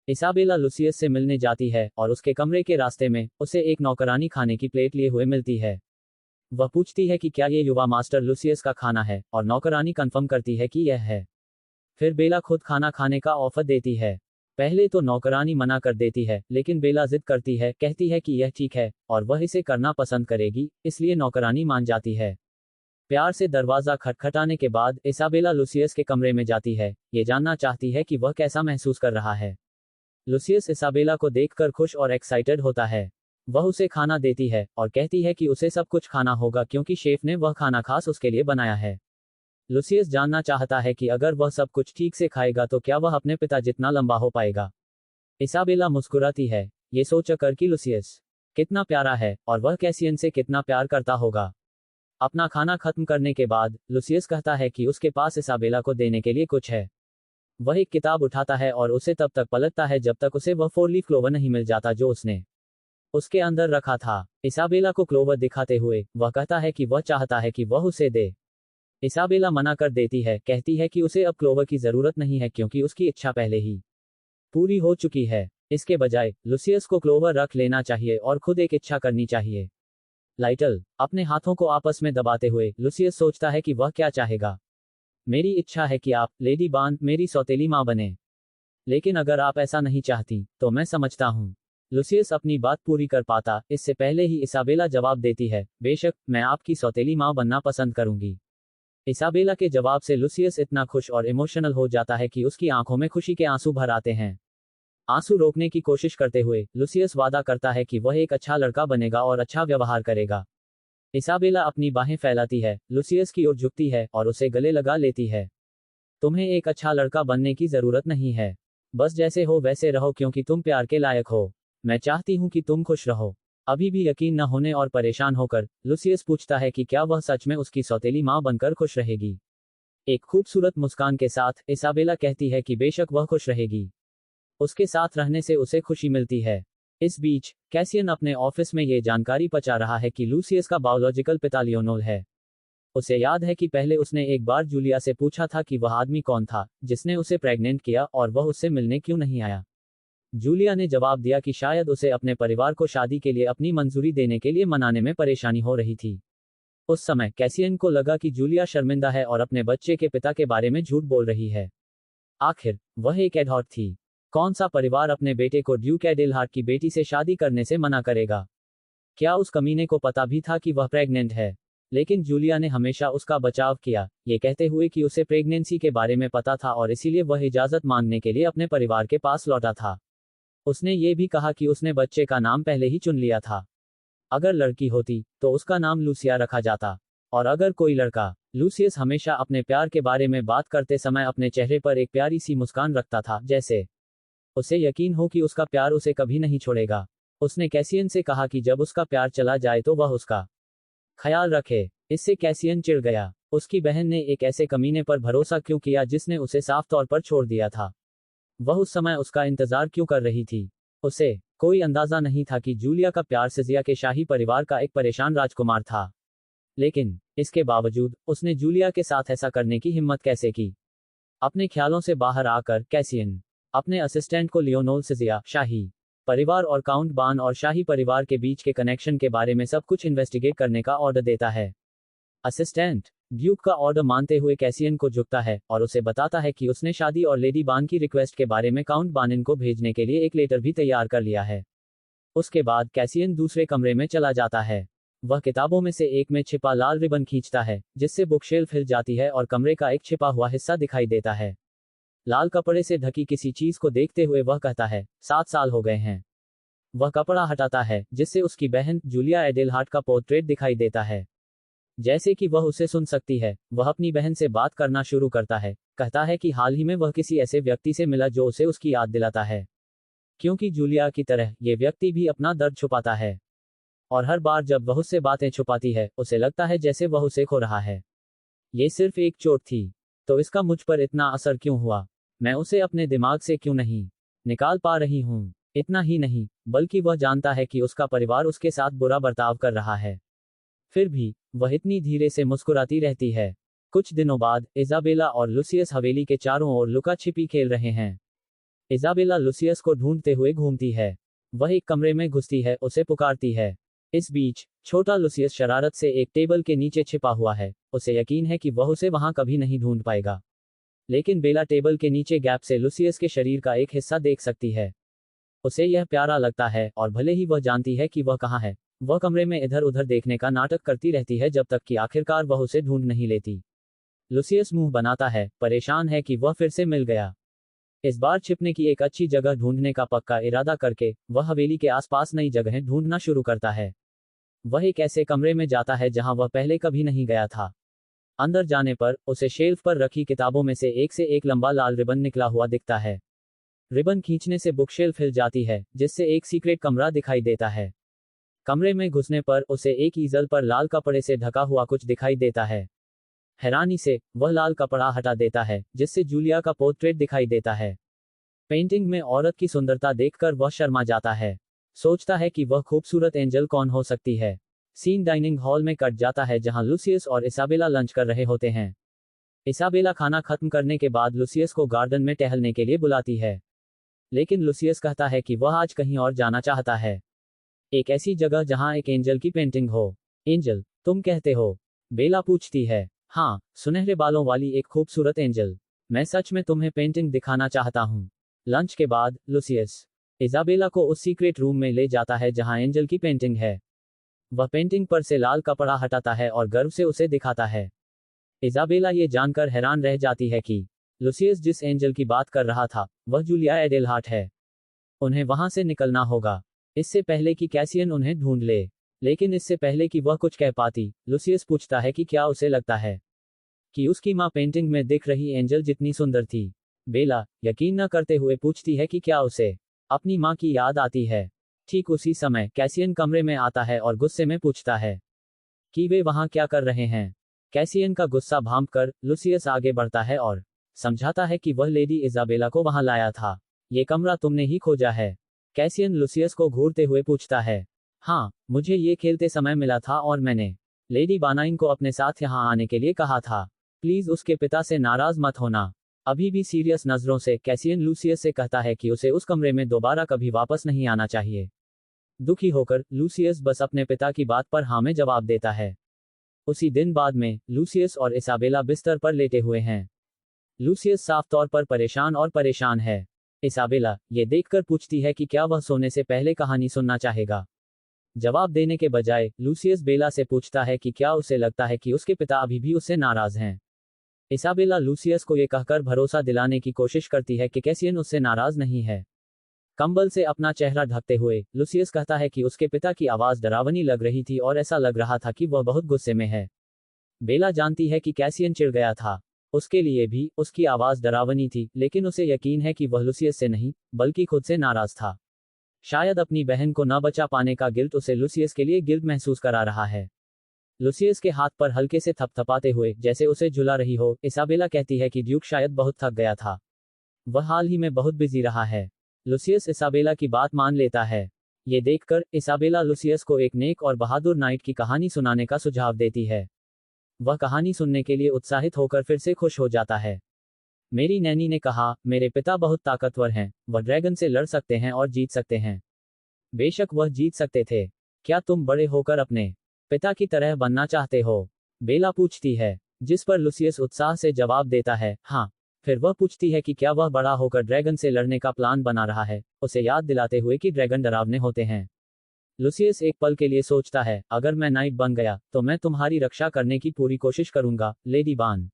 इसाबेला लुसियस से मिलने जाती है और उसके कमरे के रास्ते में उसे एक नौकरानी खाने की प्लेट लिए हुए मिलती है। वह पूछती है कि क्या ये युवा मास्टर लुसियस का खाना है, और नौकरानी कंफर्म करती है कि यह है। फिर बेला खुद खाना खाने का ऑफर देती है। पहले तो नौकरानी मना कर देती है, लेकिन बेला जिद करती है, कहती है कि यह ठीक है और वह इसे करना पसंद करेगी, इसलिए नौकरानी मान जाती है। प्यार से दरवाजा खटखटाने के बाद इसाबेला लुसियस के कमरे में जाती है, ये जानना चाहती है कि वह कैसा महसूस कर रहा है। लुसियस इसाबेला को देखकर खुश और एक्साइटेड होता है। वह उसे खाना देती है और कहती है कि उसे सब कुछ खाना होगा क्योंकि शेफ ने वह खाना खास उसके लिए बनाया है। लुसियस जानना चाहता है कि अगर वह सब कुछ ठीक से खाएगा तो क्या वह अपने पिता जितना लंबा हो पाएगा। इसाबेला मुस्कुराती है, ये सोचकर कि लुसियस कितना प्यारा है और वह कैसियन से कितना प्यार करता होगा। अपना खाना खत्म करने के बाद लुसियस कहता है कि उसके पास इसाबेला को देने के लिए कुछ है। वह एक किताब उठाता है और उसे तब तक पलटता है जब तक उसे वह 4 लीफ क्लोवर नहीं मिल जाता जो उसने उसके अंदर रखा था। इसाबेला को क्लोवर दिखाते हुए वह कहता है कि वह चाहता है कि वह उसे दे। इसाबेला मना कर देती है, कहती है कि उसे अब क्लोवर की जरूरत नहीं है क्योंकि उसकी इच्छा पहले ही पूरी हो चुकी है। इसके बजाय लुसियस को क्लोवर रख लेना चाहिए और खुद एक इच्छा करनी चाहिए। लाइटल अपने हाथों को आपस में दबाते हुए लुसियस सोचता है कि वह क्या चाहेगा। मेरी इच्छा है कि आप, लेडी बान, मेरी सौतेली माँ बने। लेकिन अगर आप ऐसा नहीं चाहती तो मैं समझता हूँ। लुसियस अपनी बात पूरी कर पाता इससे पहले ही इसाबेला जवाब देती है, बेशक मैं आपकी सौतेली माँ बनना पसंद करूंगी। इसाबेला के जवाब से लुसियस इतना खुश और इमोशनल हो जाता है कि उसकी आंखों में खुशी के आंसू भर आते हैं। आंसू रोकने की कोशिश करते हुए लुसियस वादा करता है कि वह एक अच्छा लड़का बनेगा और अच्छा व्यवहार करेगा। इसाबेला अपनी बाहें फैलाती है, लुसियस की ओर झुकती है और उसे गले लगा लेती है। तुम्हें एक अच्छा लड़का बनने की जरूरत नहीं है, बस जैसे हो वैसे रहो क्योंकि तुम प्यार के लायक हो। मैं चाहती हूं कि तुम खुश रहो। अभी भी यकीन न होने और परेशान होकर लुसियस पूछता है कि क्या वह सच में उसकी सौतेली माँ बनकर खुश रहेगी। एक खूबसूरत मुस्कान के साथ इसाबेला कहती है कि बेशक वह खुश रहेगी। उसके साथ रहने से उसे खुशी मिलती है। इस बीच कैसियन अपने ऑफिस में ये जानकारी पचा रहा है कि लुसियस का बायोलॉजिकल पिता लियोनोल है। उसे याद है कि पहले उसने एक बार जूलिया से पूछा था कि वह आदमी कौन था जिसने उसे प्रेग्नेंट किया और वह उससे मिलने क्यों नहीं आया। जूलिया ने जवाब दिया कि शायद उसे अपने परिवार को शादी के लिए अपनी मंजूरी देने के लिए मनाने में परेशानी हो रही थी। उस समय कैसियन को लगा कि जूलिया शर्मिंदा है और अपने बच्चे के पिता के बारे में झूठ बोल रही है। आखिर वह एक एडहॉक थी। कौन सा परिवार अपने बेटे को ड्यूक एडेलहार्ट की बेटी से शादी करने से मना करेगा? क्या उस कमीने को पता भी था कि वह प्रेग्नेंट है? लेकिन जूलिया ने हमेशा उसका बचाव किया, ये कहते हुए कि उसे प्रेगनेंसी के बारे में पता था और इसीलिए वह इजाजत मांगने के लिए अपने परिवार के पास लौटा था। उसने ये भी कहा कि उसने बच्चे का नाम पहले ही चुन लिया था। अगर लड़की होती तो उसका नाम लूसिया रखा जाता, और अगर कोई लड़का। लूसियस हमेशा अपने प्यार के बारे में बात करते समय अपने चेहरे पर एक प्यारी सी मुस्कान रखता था, जैसे उसे यकीन हो कि उसका प्यार उसे कभी नहीं छोड़ेगा। उसने कैसियन से कहा कि जब उसका प्यार चला जाए तो वह उसका ख्याल रखे। इससे कैसियन चिढ़ गया। उसकी बहन ने एक ऐसे कमीने पर भरोसा क्यों किया जिसने उसे साफ तौर पर छोड़ दिया था? वह उस समय उसका इंतजार क्यों कर रही थी? उसे कोई अंदाजा नहीं था कि जूलिया का प्यार सिजिया के शाही परिवार का एक परेशान राजकुमार था। लेकिन इसके बावजूद उसने जूलिया के साथ ऐसा करने की हिम्मत कैसे की? अपने ख्यालों से बाहर आकर कैसियन अपने असिस्टेंट को लियोनोल सिजिया, शाही परिवार और काउंट बान और शाही परिवार के बीच के कनेक्शन के बारे में सब कुछ इन्वेस्टिगेट करने का ऑर्डर देता है। असिस्टेंट ड्यूक का ऑर्डर मानते हुए कैसियन को झुकता है और उसे बताता है कि उसने शादी और लेडी बान की रिक्वेस्ट के बारे में काउंट बानिन को भेजने के लिए एक लेटर भी तैयार कर लिया है। उसके बाद कैसियन दूसरे कमरे में चला जाता है। वह किताबों में से एक में छिपा लाल रिबन खींचता है, जिससे बुकशेल्फ हिल जाती है और कमरे का एक छिपा हुआ हिस्सा दिखाई देता है। लाल कपड़े से ढकी किसी चीज को देखते हुए वह कहता है, 7 साल हो गए हैं। वह कपड़ा हटाता है, जिससे उसकी बहन जूलिया एडेलहार्ट का पोर्ट्रेट दिखाई देता है। जैसे कि वह उसे सुन सकती है, वह अपनी बहन से बात करना शुरू करता है। कहता है कि हाल ही में वह किसी ऐसे व्यक्ति से मिला जो उसे उसकी याद दिलाता है, क्योंकि जूलिया की तरह ये व्यक्ति भी अपना दर्द छुपाता है, और हर बार जब वह उससे बातें छुपाती है उसे लगता है जैसे वह उसे खो रहा है। ये सिर्फ एक चोट थी, तो इसका मुझ पर इतना असर क्यों हुआ? मैं उसे अपने दिमाग से क्यों नहीं निकाल पा रही हूँ? इतना ही नहीं, बल्कि वह जानता है कि उसका परिवार उसके साथ बुरा बर्ताव कर रहा है। फिर भी वह इतनी धीरे से मुस्कुराती रहती है। कुछ दिनों बाद इजाबेला और लुसियस हवेली के चारों ओर लुका छिपी खेल रहे हैं। इजाबेला लुसियस को ढूंढते हुए घूमती है। वह एक कमरे में घुसती है, उसे पुकारती है। इस बीच छोटा लुसियस शरारत से एक टेबल के नीचे छिपा हुआ है। उसे यकीन है कि वह उसे वहां कभी नहीं ढूंढ पाएगा। लेकिन बेला टेबल के नीचे गैप से लुसियस के शरीर का एक हिस्सा देख सकती है। उसे यह प्यारा लगता है और भले ही वह जानती है कि वह कहाँ है, वह कमरे में इधर उधर देखने का नाटक करती रहती है जब तक कि आखिरकार वह उसे ढूंढ नहीं लेती। लुसियस मुंह बनाता है, परेशान है कि वह फिर से मिल गया। इस बार छिपने की एक अच्छी जगह ढूंढने का पक्का इरादा करके वह हवेली के आसपास नई जगहें ढूंढना शुरू करता है। वह एक ऐसे कमरे में जाता है जहां वह पहले कभी नहीं गया था। अंदर जाने पर उसे शेल्फ पर रखी किताबों में से एक लंबा लाल रिबन निकला हुआ दिखता है। रिबन खींचने से बुक शेल्फ हिल जाती है, जिससे एक सीक्रेट कमरा दिखाई देता है। कमरे में घुसने पर उसे एक ईजल पर लाल कपड़े से ढका हुआ कुछ दिखाई देता है। हैरानी से वह लाल कपड़ा हटा देता है, जिससे जूलिया का पोर्ट्रेट दिखाई देता है। पेंटिंग में औरत की सुंदरता देखकर वह शर्मा जाता है। सोचता है कि वह खूबसूरत एंजल कौन हो सकती है। सीन डाइनिंग हॉल में कट जाता है, जहां लूसियस और इसाबेला लंच कर रहे होते हैं। इसाबेला खाना खत्म करने के बाद लूसियस को गार्डन में टहलने के लिए बुलाती है, लेकिन लूसियस कहता है कि वह आज कहीं और जाना चाहता है, एक ऐसी जगह जहां एक एंजल की पेंटिंग हो। एंजल, तुम कहते हो? बेला पूछती है। हाँ, सुनहरे बालों वाली एक खूबसूरत एंजल। मैं सच में तुम्हें पेंटिंग दिखाना चाहता हूँ। लंच के बाद लूसियस इजाबेला को उस सीक्रेट रूम में ले जाता है जहां एंजल की पेंटिंग है। वह पेंटिंग पर से लाल कपड़ा हटाता है और गर्व से उसे दिखाता है। इजाबेला ये जानकर हैरान रह जाती है कि लूसियस जिस एंजल की बात कर रहा था वह जूलिया एडेलहार्ट है। उन्हें वहां से निकलना होगा, इससे पहले कि कैसियन उन्हें ढूंढ ले। लेकिन इससे पहले कि वह कुछ कह पाती, लूसियस पूछता है कि क्या उसे लगता है कि उसकी मां पेंटिंग में दिख रही एंजल जितनी सुंदर थी। बेला यकीन न करते हुए पूछती है कि क्या उसे अपनी मां की याद आती है। ठीक उसी समय कैसियन कमरे में आता है और गुस्से में पूछता है कि वे वहां क्या कर रहे हैं। कैसियन का गुस्सा भांपकर लूसियस आगे बढ़ता है और समझाता है कि वह लेडी इजाबेला को वहां लाया था। ये कमरा तुमने ही खोजा है। कैसियन लूसियस को घूरते हुए पूछता है। हाँ, मुझे ये खेलते समय मिला था और मैंने लेडी बानाइन को अपने साथ यहाँ आने के लिए कहा था। प्लीज उसके पिता से नाराज मत होना। अभी भी सीरियस नजरों से कैसियन लूसियस से कहता है कि उसे उस कमरे में दोबारा कभी वापस नहीं आना चाहिए। दुखी होकर लूसियस बस अपने पिता की बात पर हाँ में जवाब देता है। उसी दिन बाद में लूसियस और इसाबेला बिस्तर पर लेटे हुए हैं। लूसियस साफ तौर पर परेशान है। इसाबेला ये देखकर पूछती है कि क्या वह सोने से पहले कहानी सुनना चाहेगा। जवाब देने के बजाय लूसियस बेला से पूछता है कि क्या उसे लगता है कि उसके पिता अभी भी उससे नाराज हैं। इसाबेला लूसियस को यह कहकर भरोसा दिलाने की कोशिश करती है कि कैसियन उससे नाराज नहीं है। कंबल से अपना चेहरा ढकते हुए लूसियस कहता है कि उसके पिता की आवाज डरावनी लग रही थी और ऐसा लग रहा था कि वह बहुत गुस्से में है। बेला जानती है कि कैसियन चिढ़ गया था। उसके लिए भी उसकी आवाज डरावनी थी, लेकिन उसे यकीन है कि वह लूसियस से नहीं बल्कि खुद से नाराज था। शायद अपनी बहन को न बचा पाने का गिल्ट उसे लूसियस के लिए गिल्ट महसूस करा रहा है। लूसियस के हाथ पर हल्के से थपथपाते हुए जैसे उसे झुला रही हो, इसाबेला कहती है कि ड्यूक शायद बहुत थक गया था। वह हाल ही में बहुत बिजी रहा है। लूसियस इसाबेला की बात मान लेता है। ये देखकर इसाबेला लूसियस को एक नेक और बहादुर नाइट की कहानी सुनाने का सुझाव देती है। वह कहानी सुनने के लिए उत्साहित होकर फिर से खुश हो जाता है। मेरी नैनी ने कहा, मेरे पिता बहुत ताकतवर हैं, वह ड्रैगन से लड़ सकते हैं और जीत सकते हैं। बेशक वह जीत सकते थे। क्या तुम बड़े होकर अपने पिता की तरह बनना चाहते हो? बेला पूछती है, जिस पर लूसियस उत्साह से जवाब देता है, हाँ। फिर वह पूछती है कि क्या वह बड़ा होकर ड्रैगन से लड़ने का प्लान बना रहा है, उसे याद दिलाते हुए कि ड्रैगन डरावने होते हैं। लूसियस एक पल के लिए सोचता है, अगर मैं नाइट बन गया तो मैं तुम्हारी रक्षा करने की पूरी कोशिश करूंगा, लेडी बान।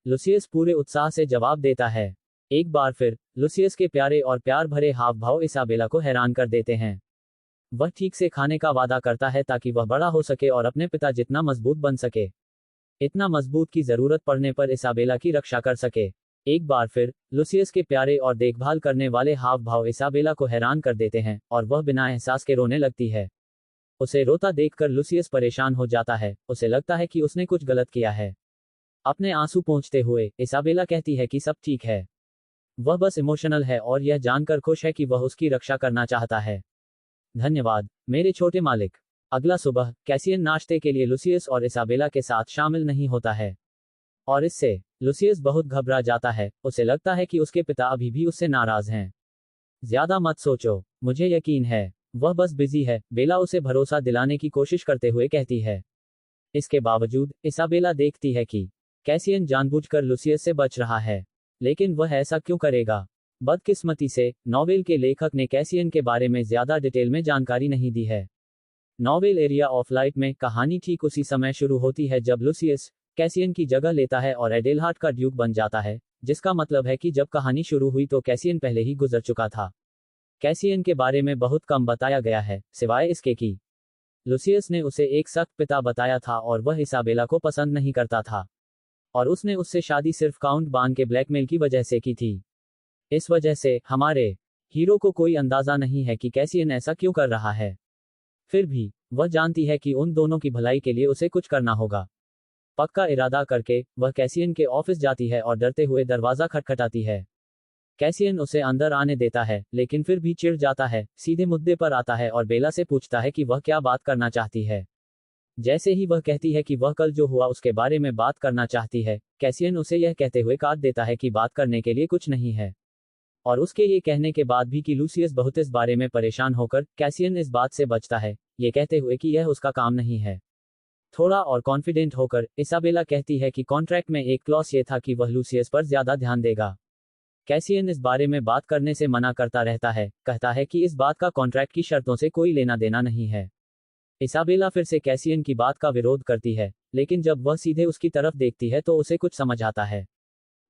लूसियस पूरे उत्साह से जवाब देता है। एक बार फिर लूसियस के प्यारे और प्यार भरे हाव भाव इसाबेला को हैरान कर देते हैं। वह ठीक से खाने का वादा करता है ताकि वह बड़ा हो सके और अपने पिता जितना मजबूत बन सके, इतना मजबूत की जरूरत पड़ने पर इसाबेला की रक्षा कर सके। एक बार फिर लूसियस के प्यारे और देखभाल करने वाले हाव भाव इसाबेला को हैरान कर देते हैं और वह बिना एहसास के रोने लगती है। उसे रोता देखकर लूसियस परेशान हो जाता है। उसे लगता है कि उसने कुछ गलत किया है। अपने आंसू पोंछते हुए इसाबेला कहती है कि सब ठीक है। वह बस इमोशनल है और यह जानकर खुश है कि वह उसकी रक्षा करना चाहता है। धन्यवाद, मेरे छोटे मालिक। अगला सुबह कैसियन नाश्ते के लिए लूसियस और इसाबेला के साथ शामिल नहीं होता है, और इससे लूसियस बहुत घबरा जाता है। उसे लगता है कि उसके पिता अभी भी उससे नाराज हैं। ज्यादा मत सोचो, मुझे यकीन है वह बस बिजी है, बेला उसे भरोसा दिलाने की कोशिश करते हुए कहती है। इसके बावजूद इसाबेला देखती है कि कैसियन जानबूझकर लूसियस से बच रहा है, लेकिन वह ऐसा क्यों करेगा? बदकिस्मती से नॉवेल के लेखक ने कैसियन के बारे में ज्यादा डिटेल में जानकारी नहीं दी है। नॉवेल एरिया ऑफ लाइट में कहानी ठीक उसी समय शुरू होती है जब लूसियस कैसियन की जगह लेता है और एडेलहार्ट का ड्यूक बन जाता है, जिसका मतलब है कि जब कहानी शुरू हुई तो कैसियन पहले ही गुजर चुका था। कैसियन के बारे में बहुत कम बताया गया है, सिवाय इसके कि लूसियस ने उसे एक सख्त पिता बताया था और वह इसाबेला को पसंद नहीं करता था। और उसने उससे शादी सिर्फ काउंट बान के ब्लैकमेल की वजह से की थी। इस वजह से हमारे हीरो को कोई अंदाजा नहीं है कि कैसियन ऐसा क्यों कर रहा है। फिर भी वह जानती है कि उन दोनों की भलाई के लिए उसे कुछ करना होगा। पक्का इरादा करके वह कैसियन के ऑफिस जाती है और डरते हुए दरवाजा खटखटाती है। कैसियन उसे अंदर आने देता है, लेकिन फिर भी चिढ़ जाता है, सीधे मुद्दे पर आता है और बेला से पूछता है कि वह क्या बात करना चाहती है। जैसे ही वह कहती है कि वह कल जो हुआ उसके बारे में बात करना चाहती है, कैसियन उसे यह कहते हुए काट देता है कि बात करने के लिए कुछ नहीं है। और उसके ये कहने के बाद भी कि लूसियस बहुत इस बारे में परेशान होकर कैसियन इस बात से बचता है, ये कहते हुए कि यह उसका काम नहीं है। थोड़ा और कॉन्फिडेंट होकर इसाबेला कहती है कि कॉन्ट्रैक्ट में एक क्लॉज ये था कि वह लूसियस पर ज्यादा ध्यान देगा। कैसियन इस बारे में बात करने से मना करता रहता है, कहता है कि इस बात का कॉन्ट्रैक्ट की शर्तों से कोई लेना देना नहीं है। इसाबेला फिर से कैसियन की बात का विरोध करती है, लेकिन जब वह सीधे उसकी तरफ देखती है तो उसे कुछ समझ आता है।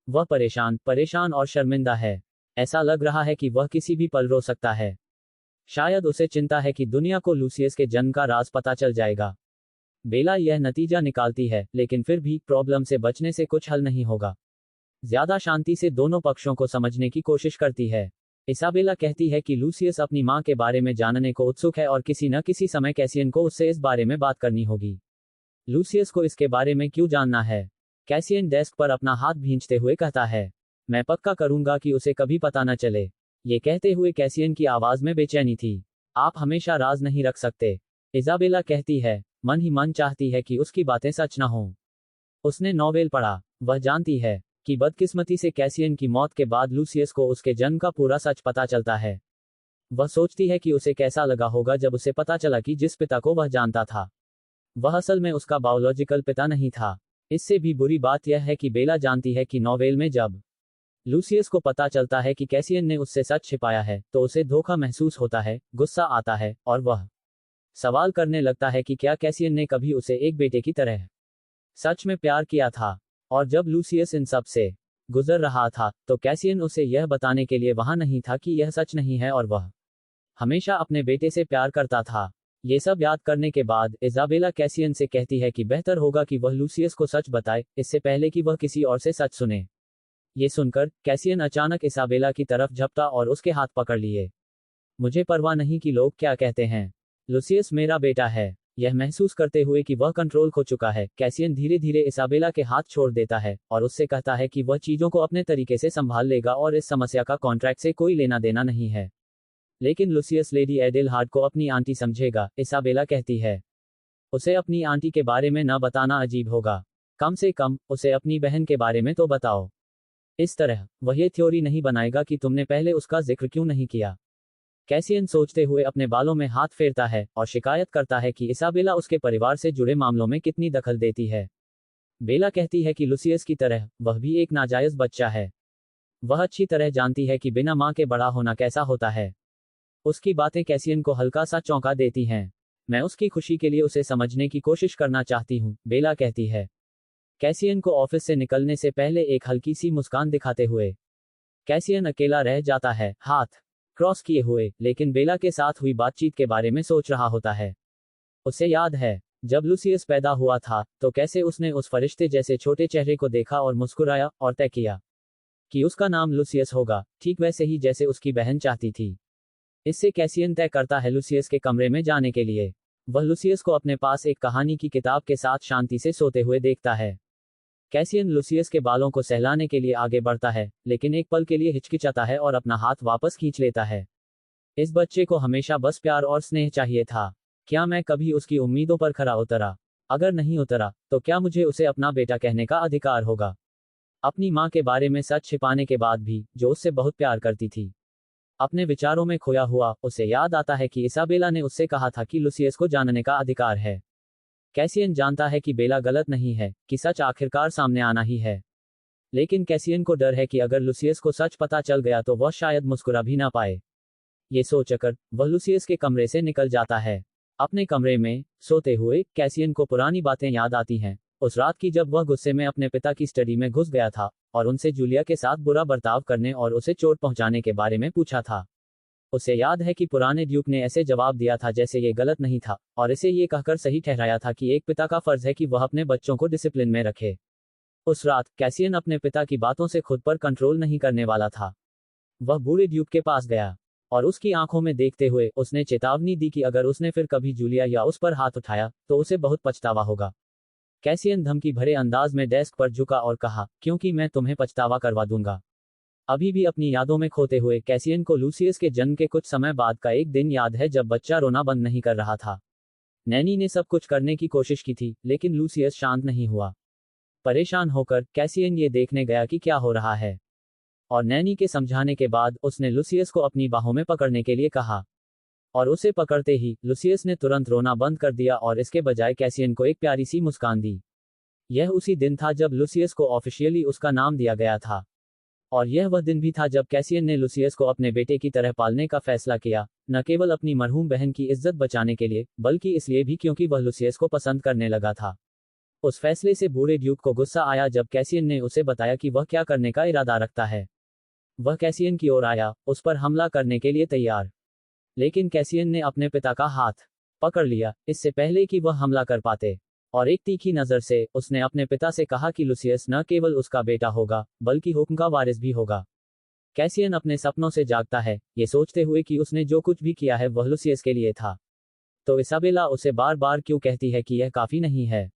वह परेशान और शर्मिंदा है। ऐसा लग रहा है कि वह किसी भी पल रो सकता है। शायद उसे चिंता है कि दुनिया को लूसियस के जन्म का राज पता चल जाएगा। बेला यह नतीजा निकालती है, लेकिन फिर भी प्रॉब्लम से बचने से कुछ हल नहीं होगा। ज्यादा शांति से दोनों पक्षों को समझने की कोशिश करती है। इसाबेला कहती है कि लूसियस अपनी मां के बारे में जानने को उत्सुक है और किसी न किसी समय कैसियन को उससे इस बारे में बात करनी होगी। लूसियस को इसके बारे में क्यों जानना है? कैसियन डेस्क पर अपना हाथ भींचते हुए कहता है, मैं पक्का करूंगा कि उसे कभी पता न चले। ये कहते हुए कैसियन की आवाज में बेचैनी थी। आप हमेशा राज नहीं रख सकते। इसाबेला कहती है, मन ही मन चाहती है कि उसकी बातें सच न हों। उसने नॉवेल पढ़ा। वह जानती है कि बदकिस्मती से कैसियन की मौत के बाद लूसियस को उसके जन्म का पूरा सच पता चलता है। वह सोचती है कि उसे कैसा लगा होगा जब उसे पता चला कि जिस पिता को वह जानता था, वह असल में उसका बायोलॉजिकल पिता नहीं था। इससे भी बुरी बात यह है कि बेला जानती है कि नॉवेल में जब लूसियस को पता चलता है कि कैसियन ने उससे सच छिपाया है, तो उसे धोखा महसूस होता है, गुस्सा आता है, और वह सवाल करने लगता है कि क्या कैसियन ने कभी उसे एक बेटे की तरह सच में प्यार किया था। और जब लूसियस इन सब से गुजर रहा था, तो कैसियन उसे यह बताने के लिए वहां नहीं था कि यह सच नहीं है और वह हमेशा अपने बेटे से प्यार करता था। ये सब याद करने के बाद इजाबेला कैसियन से कहती है कि बेहतर होगा कि वह लूसियस को सच बताए, इससे पहले कि वह किसी और से सच सुने। ये सुनकर कैसियन अचानक इसाबेला की तरफ झपटा और उसके हाथ पकड़ लिए। मुझे परवाह नहीं कि लोग क्या कहते हैं। लूसियस मेरा बेटा है। यह महसूस करते हुए कि वह कंट्रोल खो चुका है, कैसियन धीरे धीरे इसाबेला के हाथ छोड़ देता है और उससे कहता है कि वह चीजों को अपने तरीके से संभाल लेगा और इस समस्या का कॉन्ट्रैक्ट से कोई लेना देना नहीं है। लेकिन लूसियस लेडी एडेलहार्ड को अपनी आंटी समझेगा, इसाबेला कहती है। उसे अपनी आंटी के बारे में न बताना अजीब होगा। कम से कम उसे अपनी बहन के बारे में तो बताओ। इस तरह वह ये थ्योरी नहीं बनाएगा कि तुमने पहले उसका जिक्र क्यों नहीं किया। कैसियन सोचते हुए अपने बालों में हाथ फेरता है और शिकायत करता है कि इसाबेला उसके परिवार से जुड़े मामलों में कितनी दखल देती है। बेला कहती है कि लूसियस की तरह वह भी एक नाजायज बच्चा है। वह अच्छी तरह जानती है कि बिना मां के बड़ा होना कैसा होता है। उसकी बातें कैसियन को हल्का सा चौंका देती हैं। मैं उसकी खुशी के लिए उसे समझने की कोशिश करना चाहती हूँ, बेला कहती है। कैसियन को ऑफिस से निकलने से पहले एक हल्की सी मुस्कान दिखाते हुए कैसियन अकेला रह जाता है, हाथ क्रॉस किए हुए, लेकिन बेला के साथ हुई बातचीत के बारे में सोच रहा होता है। उसे याद है जब लूसियस पैदा हुआ था तो कैसे उसने उस फरिश्ते जैसे छोटे चेहरे को देखा और मुस्कुराया और तय किया कि उसका नाम लूसियस होगा, ठीक वैसे ही जैसे उसकी बहन चाहती थी। इससे कैसियन तय करता है लूसियस के कमरे में जाने के लिए। वह लूसियस को अपने पास एक कहानी की किताब के साथ शांति से सोते हुए देखता है। कैसियन लूसियस के बालों को सहलाने के लिए आगे बढ़ता है, लेकिन एक पल के लिए हिचकिचाता है और अपना हाथ वापस खींच लेता है। इस बच्चे को हमेशा बस प्यार और स्नेह चाहिए था। क्या मैं कभी उसकी उम्मीदों पर खरा उतरा? अगर नहीं उतरा, तो क्या मुझे उसे अपना बेटा कहने का अधिकार होगा? अपनी मां के बारे में सच छिपाने के बाद भी, जो उससे बहुत प्यार करती थी। अपने विचारों में खोया हुआ उसे याद आता है कि इसाबेला ने उससे कहा था कि लूसियस को जानने का अधिकार है। कैसियन जानता है कि बेला गलत नहीं है, कि सच आखिरकार सामने आना ही है। लेकिन कैसियन को डर है कि अगर लूसियस को सच पता चल गया तो वह शायद मुस्कुरा भी ना पाए। ये सोचकर वह लूसियस के कमरे से निकल जाता है। अपने कमरे में सोते हुए कैसियन को पुरानी बातें याद आती हैं। उस रात की जब वह गुस्से में अपने पिता की स्टडी में घुस गया था और उनसे जूलिया के साथ बुरा बर्ताव करने और उसे चोट पहुंचाने के बारे में पूछा था। उसे याद है कि पुराने ड्यूक ने ऐसे जवाब दिया था जैसे ये गलत नहीं था, और इसे ये कहकर सही ठहराया था कि एक पिता का फर्ज है कि वह अपने बच्चों को डिसिप्लिन में रखे। उस रात कैसियन अपने पिता की बातों से खुद पर कंट्रोल नहीं करने वाला था। वह बूढ़े ड्यूक के पास गया और उसकी आंखों में देखते हुए उसने चेतावनी दी कि अगर उसने फिर कभी जूलिया या उस पर हाथ उठाया तो उसे बहुत पछतावा होगा। कैसियन धमकी भरे अंदाज में डेस्क पर झुका और कहा, क्योंकि मैं तुम्हें पछतावा करवा दूंगा। अभी भी अपनी यादों में खोते हुए कैसियन को लूसियस के जन्म के कुछ समय बाद का एक दिन याद है जब बच्चा रोना बंद नहीं कर रहा था। नैनी ने सब कुछ करने की कोशिश की थी, लेकिन लूसियस शांत नहीं हुआ। परेशान होकर कैसियन ये देखने गया कि क्या हो रहा है, और नैनी के समझाने के बाद उसने लूसियस को अपनी बाहों में पकड़ने के लिए कहा। और उसे पकड़ते ही लूसियस ने तुरंत रोना बंद कर दिया और इसके बजाय कैसियन को एक प्यारी सी मुस्कान दी। यह उसी दिन था जब लूसियस को ऑफिशियली उसका नाम दिया गया था। और यह वह दिन भी था जब कैसियन ने लूसियस को अपने बेटे की तरह पालने का फैसला किया, न केवल अपनी मरहूम बहन की इज्जत बचाने के लिए, बल्कि इसलिए भी क्योंकि वह लूसियस को पसंद करने लगा था। उस फैसले से बूढ़े ड्यूक को गुस्सा आया जब कैसियन ने उसे बताया कि वह क्या करने का इरादा रखता है। वह कैसियन की ओर आया, उस पर हमला करने के लिए तैयार। लेकिन कैसियन ने अपने पिता का हाथ पकड़ लिया, इससे पहले कि वह हमला कर पाते। और एक तीखी नजर से उसने अपने पिता से कहा कि लूसियस न केवल उसका बेटा होगा, बल्कि हुक्म का वारिस भी होगा। कैसियन अपने सपनों से जागता है, ये सोचते हुए कि उसने जो कुछ भी किया है वह लूसियस के लिए था। तो इसाबेला उसे बार बार क्यों कहती है कि यह काफी नहीं है?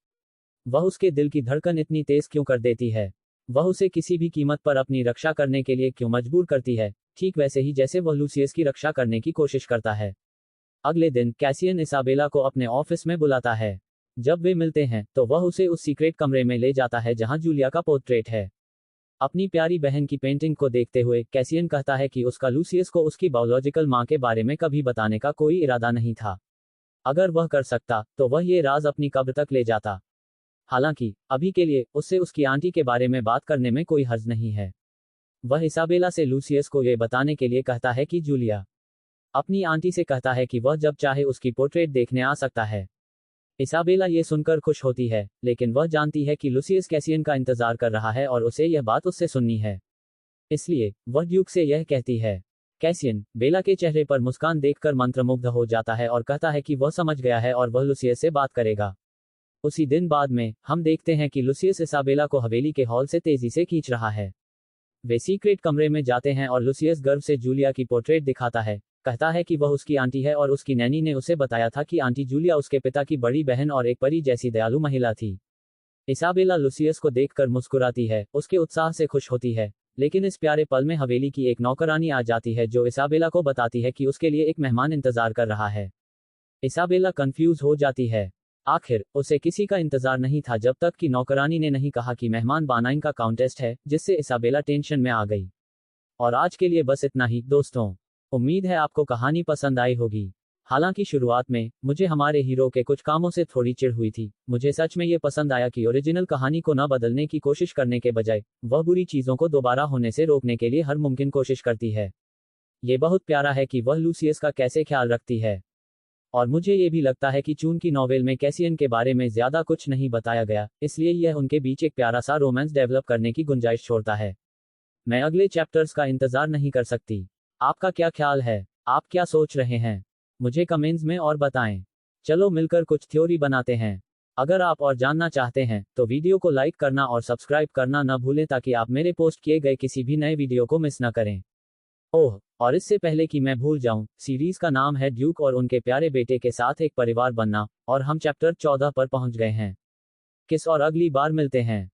वह उसके दिल की धड़कन इतनी तेज क्यों कर देती है? वह उसे किसी भी कीमत पर अपनी रक्षा करने के लिए क्यों मजबूर करती है, ठीक वैसे ही जैसे वह लूसियस की रक्षा करने की कोशिश करता है। अगले दिन कैसियन इसाबेला को अपने ऑफिस में बुलाता है। जब वे मिलते हैं तो वह उसे उस सीक्रेट कमरे में ले जाता है जहां जूलिया का पोर्ट्रेट है। अपनी प्यारी बहन की पेंटिंग को देखते हुए कैसियन कहता है कि उसका लूसियस को उसकी बायोलॉजिकल मां के बारे में कभी बताने का कोई इरादा नहीं था। अगर वह कर सकता तो वह ये राज अपनी कब्र तक ले जाता। हालांकि अभी के लिए उससे उसकी आंटी के बारे में बात करने में कोई हर्ज नहीं है। वह इसाबेला से लूसियस को यह बताने के लिए कहता है कि जूलिया अपनी आंटी से कहता है कि वह जब चाहे उसकी पोर्ट्रेट देखने आ सकता है। इसाबेला ये सुनकर खुश होती है, लेकिन वह जानती है कि लूसियस कैसियन का इंतजार कर रहा है और उसे यह बात उससे सुननी है। इसलिए वह ड्यूक से यह कहती है। कैसियन बेला के चेहरे पर मुस्कान देखकर मंत्रमुग्ध हो जाता है और कहता है कि वह समझ गया है और वह लूसियस से बात करेगा। उसी दिन बाद में हम देखते हैं कि लूसियस इसाबेला को हवेली के हॉल से तेजी से खींच रहा है। वे सीक्रेट कमरे में जाते हैं और लूसियस गर्व से जूलिया की पोर्ट्रेट दिखाता है, कहता है कि वह उसकी आंटी है और उसकी नैनी ने उसे बताया था कि आंटी जूलिया उसके पिता की बड़ी बहन और एक परी जैसी दयालु महिला थी। इसाबेला लूसियस को देखकर मुस्कुराती है, उसके उत्साह से खुश होती है, लेकिन इस प्यारे पल में हवेली की एक नौकरानी आ जाती है जो इसाबेला को बताती है कि उसके लिए एक मेहमान इंतजार कर रहा है। इसाबेला कंफ्यूज हो जाती है। आखिर उसे किसी का इंतजार नहीं था जब तक कि नौकरानी ने नहीं कहा कि मेहमान बानाइन का काउंटेस्ट है, जिससे इसाबेला टेंशन में आ गई। और आज के लिए बस इतना ही दोस्तों। उम्मीद है आपको कहानी पसंद आई होगी। हालांकि शुरुआत में मुझे हमारे हीरो के कुछ कामों से थोड़ी चिढ़ हुई थी। मुझे सच में ये पसंद आया कि ओरिजिनल कहानी को न बदलने की कोशिश करने के बजाय वह बुरी चीजों को दोबारा होने से रोकने के लिए हर मुमकिन कोशिश करती है। ये बहुत प्यारा है कि वह लूसियस का कैसे ख्याल रखती है। और मुझे ये भी लगता है कि चूंकि नॉवेल में कैसियन के बारे में ज्यादा कुछ नहीं बताया गया, इसलिए यह उनके बीच एक प्यारा सा रोमांस डेवलप करने की गुंजाइश छोड़ता है। मैं अगले चैप्टर्स का इंतजार नहीं कर सकती। आपका क्या ख्याल है? आप क्या सोच रहे हैं? मुझे कमेंट्स में और बताएं। चलो मिलकर कुछ थ्योरी बनाते हैं। अगर आप और जानना चाहते हैं तो वीडियो को लाइक करना और सब्सक्राइब करना न भूलें ताकि आप मेरे पोस्ट किए गए किसी भी नए वीडियो को मिस न करें। ओह, और इससे पहले कि मैं भूल जाऊं, सीरीज का नाम है ड्यूक और उनके प्यारे बेटे के साथ एक परिवार बनना, और हम चैप्टर 14 पर पहुंच गए हैं। किस और अगली बार मिलते हैं।